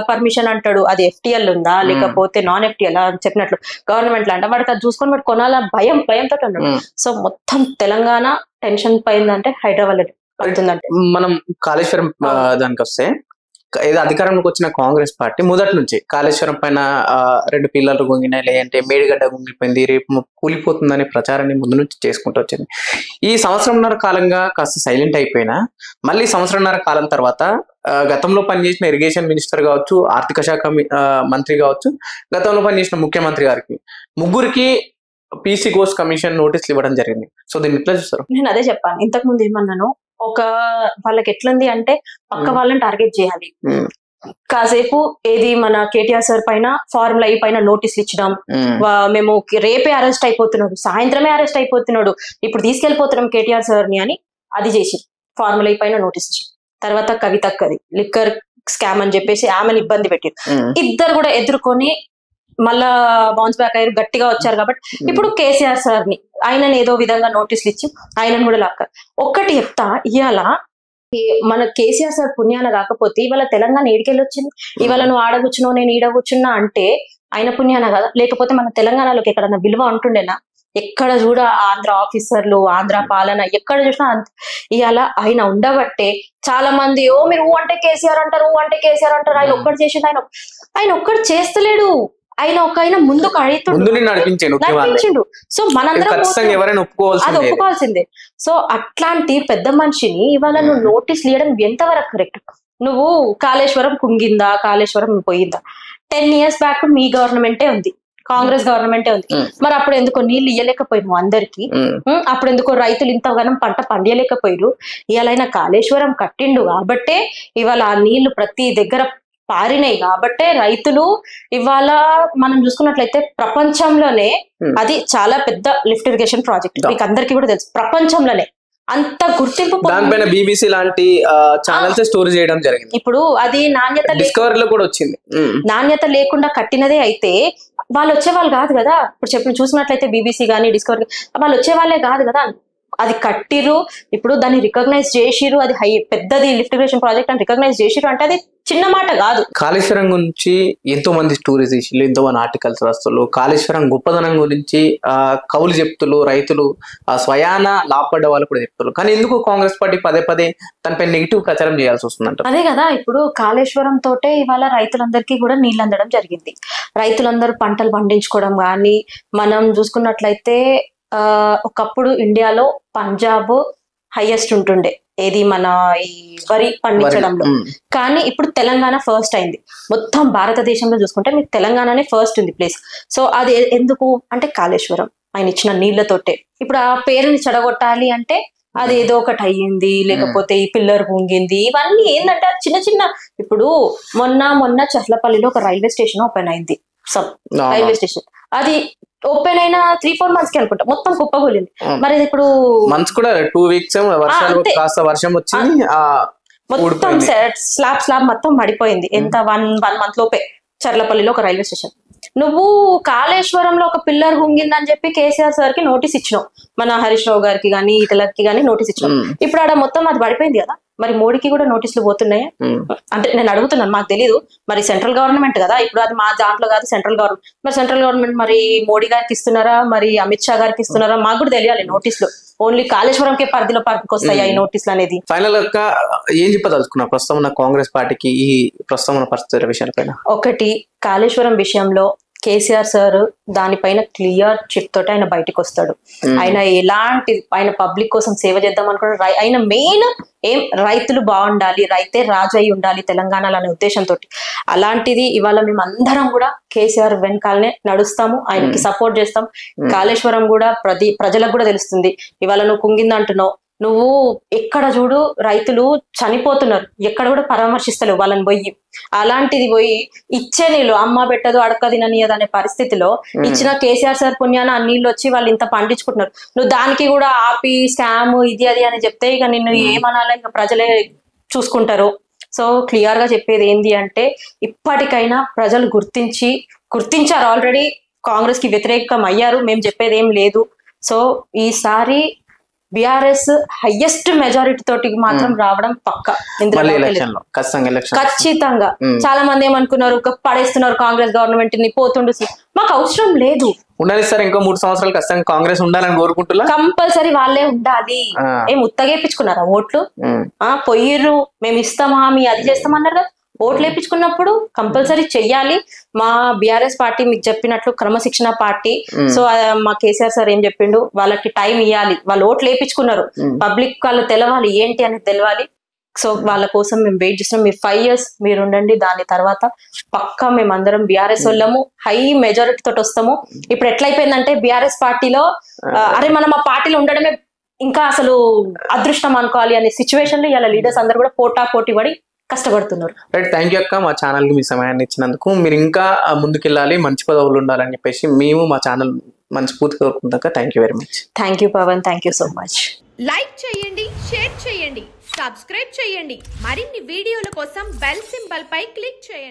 పర్మిషన్ అంటాడు, అది FTL ఉందా లేకపోతే నాన్ FTL చెప్పినట్లు గవర్నమెంట్ అంటే వాడికి అది చూసుకొని వాడు కొనాలా భయంతో ఉన్నాడు. సో మొత్తం తెలంగాణ టెన్షన్ పోయిందంటే హైడ్రా వల్ల పడుతుందంటే. మనం కాళేశ్వరం దానికి వస్తే, ఏదో అధికారంలోకి వచ్చిన కాంగ్రెస్ పార్టీ మొదటి నుంచి కాళేశ్వరం పైన 2 పిల్లలు గుంగినాయి, లేదంటే మేడిగడ్డ గుంగిపోయింది, రేపు కూలిపోతుందనే ప్రచారాన్ని ముందు నుంచి చేసుకుంటూ వచ్చింది. ఈ సంవత్సరంన్నర కాలంగా కాస్త సైలెంట్ అయిపోయినా, మళ్ళీ సంవత్సరంన్నర కాలం తర్వాత గతంలో పనిచేసిన ఇరిగేషన్ మినిస్టర్ కావచ్చు, ఆర్థిక శాఖ మంత్రి కావచ్చు, గతంలో పనిచేసిన ముఖ్యమంత్రి గారికి ముగ్గురికి PC ఘోష్ కమిషన్ నోటీసులు ఇవ్వడం జరిగింది. సో దీన్ని ఎట్లా చూస్తారు? నేను అదే చెప్పాను ఇంతకు ముందు ఏమన్నాను, వాళ్ళకి ఎట్లుంది అంటే పక్క వాళ్ళని టార్గెట్ చేయాలి. కాసేపు ఏది మన KTR సార్ పైన ఫార్ములా ఈ పైన నోటీసులు ఇచ్చడం, మేము రేపే అరెస్ట్ అయిపోతున్నాడు, సాయంత్రమే అరెస్ట్ అయిపోతున్నాడు, ఇప్పుడు తీసుకెళ్లిపోతున్నాం KTR సార్ ని అని అది చేసి ఫార్ములా ఈ పైన నోటీస్ ఇచ్చి, తర్వాత కవితక్కది లిక్కర్ స్కామ్ అని చెప్పేసి ఆమెను ఇబ్బంది పెట్టారు. ఇద్దరు కూడా ఎదుర్కొని మళ్ళా బౌన్స్ బ్యాక్ అయ్యారు, గట్టిగా వచ్చారు. కాబట్టి ఇప్పుడు KCR సార్ ని ఆయనని ఏదో విధంగా నోటీసులు ఇచ్చి ఆయనను కూడా లాక్కారు. ఒక్కటి చెప్తా, ఇవాళ మన KCR సార్ పుణ్యాన కాకపోతే ఇవాళ తెలంగాణ ఏడికెళ్ళి వచ్చింది? ఇవాళ నువ్వు ఆడ కూర్చున్నావు, నేను ఈడ కూర్చున్నా అంటే ఆయన పుణ్యాన కదా, లేకపోతే మన తెలంగాణలోకి ఎక్కడన్నా విలువ ఉంటుండేనా? ఎక్కడ చూడ ఆంధ్ర ఆఫీసర్లు, ఆంధ్ర పాలన ఎక్కడ చూసినా ఇవాళ ఆయన ఉండబట్టే చాలా మంది మీరు అంటే KCR అంటారు, అంటే KCR అంటారు, ఆయన ఒక్కడు చేసింది, ఆయన ఒక్కడు చేస్తలేడు, ఆయన ముందుకు నడిపించిండు. సో మనందరం అది ఒప్పుకోవాల్సిందే. సో అట్లాంటి పెద్ద మనిషిని ఇవాళ నువ్వు నోటీస్ ఇవ్వడం ఎంతవరకు కరెక్ట్? నువ్వు కాళేశ్వరం కుంగిందా, కాళేశ్వరం పోయిందా? 10 years బ్యాక్ మీ గవర్నమెంటే ఉంది, కాంగ్రెస్ గవర్నమెంటే ఉంది. మరి అప్పుడు ఎందుకో నీళ్లు ఇయ్యలేకపోయాము అందరికి, అప్పుడు ఎందుకో రైతులు ఇంతగానం పంట పండియలేకపోయారు. ఇవాళ కాళేశ్వరం కట్టిండు కాబట్టే ఇవాళ ఆ నీళ్లు ప్రతి దగ్గర పారినాయి కాబట్టే రైతులు ఇవాళ మనం చూసుకున్నట్లయితే ప్రపంచంలోనే అది చాలా పెద్ద లిఫ్ట్ ఇరిగేషన్ ప్రాజెక్ట్, మీకు అందరికీ కూడా తెలుసు. ప్రపంచంలోనే అంత గుర్తింపు దానిపైన BBC లాంటి ఛానల్స్ స్టోరీ చేయడం జరిగింది. ఇప్పుడు అది నాణ్యత డిస్కవరీలో కూడా వచ్చింది. నాణ్యత లేకుండా కట్టినదే అయితే వాళ్ళు వచ్చేవాళ్ళు కాదు కదా. ఇప్పుడు చూసినట్లయితే BBC కానీ డిస్కవరీ వాళ్ళు వచ్చే వాళ్ళే కాదు కదా. అది కట్టిరు, ఇప్పుడు దాన్ని రికగ్నైజ్ చేసిరు, అది పెద్దది లిఫ్ట్ ఇరిగేషన్ ప్రాజెక్ట్ అని రికగ్నైజ్ చేసిరు అంటే అది చిన్న మాట కాదు. కాళేశ్వరం గురించి ఎంతో మంది స్టోరీస్ ఇచ్చిళ్ళు, ఎంతో మంది ఆర్టికల్స్ రాస్తులు, కాళేశ్వరం గొప్పదనం గురించి కవులు చెప్తులు, రైతులు స్వయాన లాభపడ్డ వాళ్ళు కూడా చెప్తారు. కానీ ఎందుకు కాంగ్రెస్ పార్టీ పదే పదే తనపై నెగిటివ్ ప్రచారం చేయాల్సి వస్తుందంట? అదే కదా, ఇప్పుడు కాళేశ్వరం తోటే ఇవాళ రైతులందరికీ కూడా నీళ్ళు అందడం జరిగింది. రైతులందరూ పంటలు పండించుకోవడం కానీ మనం చూసుకున్నట్లయితే ఒకప్పుడు ఇండియాలో పంజాబ్ హైయెస్ట్ ఉంటుండే ఏది మన ఈ వరి పండించడంలో, కానీ ఇప్పుడు తెలంగాణ ఫస్ట్ అయింది. మొత్తం భారతదేశంలో చూసుకుంటే మీకు తెలంగాణనే ఫస్ట్ ఉంది ప్లేస్. సో అది ఎందుకు అంటే కాళేశ్వరం ఆయన ఇచ్చిన నీళ్లతోటే. ఇప్పుడు ఆ పేరుని చెడగొట్టాలి అంటే అది ఏదో ఒకటి అయ్యింది, లేకపోతే ఈ పిల్లర్ పొంగింది, ఇవన్నీ ఏంటంటే చిన్న చిన్న. ఇప్పుడు మొన్న చర్లపల్లిలో ఒక రైల్వే స్టేషన్ ఓపెన్ అయింది, రైల్వే స్టేషన్ అది ఓపెన్ అయిన 3-4 months కి అనుకుంటా మొత్తం కుప్పగూలింది. మరి ఇప్పుడు మంత్స్ కూడా 2 weeks వర్షం వచ్చింది, మొత్తం స్లాబ్ మొత్తం పడిపోయింది. ఎంత 1 month లోపే చర్లపల్లిలో ఒక రైల్వే స్టేషన్. నువ్వు కాళేశ్వరంలో ఒక పిల్లర్ గుంగిందని చెప్పి KCR సార్ కి నోటీస్ ఇచ్చినావు, మన హరీష్ రావు గారికి కానీ ఇతరులకి కానీ నోటీస్ ఇచ్చినావు. ఇప్పుడు ఆడ మొత్తం అది పడిపోయింది కదా, మరి మోడీకి కూడా నోటీసులు పోతున్నాయా? అంటే నేను అడుగుతున్నాను, మాకు తెలీదు. మరి సెంట్రల్ గవర్నమెంట్ కదా, ఇప్పుడు అది మా దాంట్లో కాదు, సెంట్రల్ గవర్నమెంట్. మరి సెంట్రల్ గవర్నమెంట్ మరి మోడీ గారికి ఇస్తున్నారా, మరి అమిత్ షా గారికి ఇస్తున్నారా, మాకు కూడా తెలియాలి నోటీసులు. ఓన్లీ కాళేశ్వరంకే పరిధిలో వస్తాయి ఈ నోటీసులు అనేది. ఫైనల్ గా ఏం చెప్పదలుచుకున్నా ప్రస్తుతం ఉన్న కాంగ్రెస్ పార్టీకి ఈ ప్రస్తుతం ఉన్న పరిస్థితుల విషయాలపైన? ఒకటి, కాళేశ్వరం విషయంలో కేసీఆర్ సార్ దానిపైన క్లియర్ చిట్ తోటి ఆయన బయటకు వస్తాడు. ఆయన ఎలాంటి, ఆయన పబ్లిక్ కోసం సేవ చేద్దాం అనుకున్నాడు. ఆయన మెయిన్ ఏం, రైతులు బాగుండాలి, రైతే రాజు అయి ఉండాలి తెలంగాణలో అనే ఉద్దేశంతో. అలాంటిది ఇవాళ మేము అందరం కూడా కేసీఆర్ వెనకాలనే నడుస్తాము, ఆయనకి సపోర్ట్ చేస్తాం. కాళేశ్వరం కూడా ప్రజలకు కూడా తెలుస్తుంది. ఇవాళ నువ్వు కుంగిందంటున్నావు, నువ్వు ఎక్కడ చూడు రైతులు చనిపోతున్నారు, ఎక్కడ కూడా పరామర్శిస్తలేవు వాళ్ళని పోయి. అలాంటిది పోయి ఇచ్చే నీళ్ళు అమ్మ పెట్టదు అడక తిననీయదు అనే పరిస్థితిలో ఇచ్చిన కేసీఆర్ సార్ పుణ్యాన ఆ నీళ్ళు వచ్చి వాళ్ళు ఇంత పండించుకుంటున్నారు. నువ్వు దానికి కూడా ఆపి స్కామ్ ఇది అది అని చెప్తే ఇక నిన్ను ఏమనాలి, ఇంకా ప్రజలే చూసుకుంటారు. సో క్లియర్ గా చెప్పేది ఏంది అంటే, ఇప్పటికైనా ప్రజలు గుర్తించారు, ఆల్రెడీ కాంగ్రెస్ కి వ్యతిరేకం అయ్యారు. మేము చెప్పేది ఏం లేదు. సో ఈసారి బిఆర్ఎస్ హైయెస్ట్ మెజారిటీ తోటి మాత్రం రావడం పక్క. ఖచ్చితంగా. చాలా మంది ఏమనుకున్నారు, పడేస్తున్నారు కాంగ్రెస్ గవర్నమెంట్ ని, పోతుండు. మాకు అవసరం లేదు, ఉండాలి సార్. ఇంకో 3 సంవత్సరాలు ఖచ్చితంగా కాంగ్రెస్ ఉండాలని కోరుకుంటున్నా. కంపల్సరీ వాళ్ళే ఉండాలి. ఏం ఉత్తగేపించుకున్నారా ఓట్లు? పొయ్యిర్రు, మేము ఇస్తామా, మీ అది చేస్తామన్నారు కదా. ఓట్లు వేయించుకున్నప్పుడు కంపల్సరీ చెయ్యాలి. మా బిఆర్ఎస్ పార్టీ మీకు చెప్పినట్లు క్రమశిక్షణ పార్టీ. సో మా కేసీఆర్ సార్ ఏం చెప్పిండు, వాళ్ళకి టైం ఇవ్వాలి. వాళ్ళు ఓట్లు వేయించుకున్నారు, పబ్లిక్ వాళ్ళు తెలవాలి ఏంటి అనేది తెలవాలి. సో వాళ్ళ కోసం మేము వెయిట్ చేస్తున్నాం. మీరు 5 years మీరు ఉండండి, దాని తర్వాత పక్కా మేమందరం బిఆర్ఎస్ వాళ్ళము హై మెజారిటీ తోటి వస్తాము. ఇప్పుడు ఎట్లయిపోయిందంటే బిఆర్ఎస్ పార్టీలో అరే మనం ఆ పార్టీలో ఉండడమే ఇంకా అసలు అదృష్టం అనుకోవాలి అనే సిచ్యువేషన్ లో ఇలా లీడర్స్ అందరు కూడా పోటీ పడి కష్టపడుతున్నారు. రైట్, థ్యాంక్ యూ అక్క, మా ఛానల్ కి మీ సమయాన్ని ఇచ్చినందుకు. మీరు ఇంకా ముందుకెళ్ళాలి, మంచి పదవులు ఉండాలని చెప్పేసి మేము మా ఛానల్ మంచి పూర్తి కోరుకుంటాక. Thank you very much. Thank you Pavan, thank you so much. Like చేయండి, షేర్ చేయండి, సబ్స్క్రైబ్ చేయండి. మరిన్ని వీడియోల కోసం బెల్ సింబల్ పై క్లిక్ చేయండి.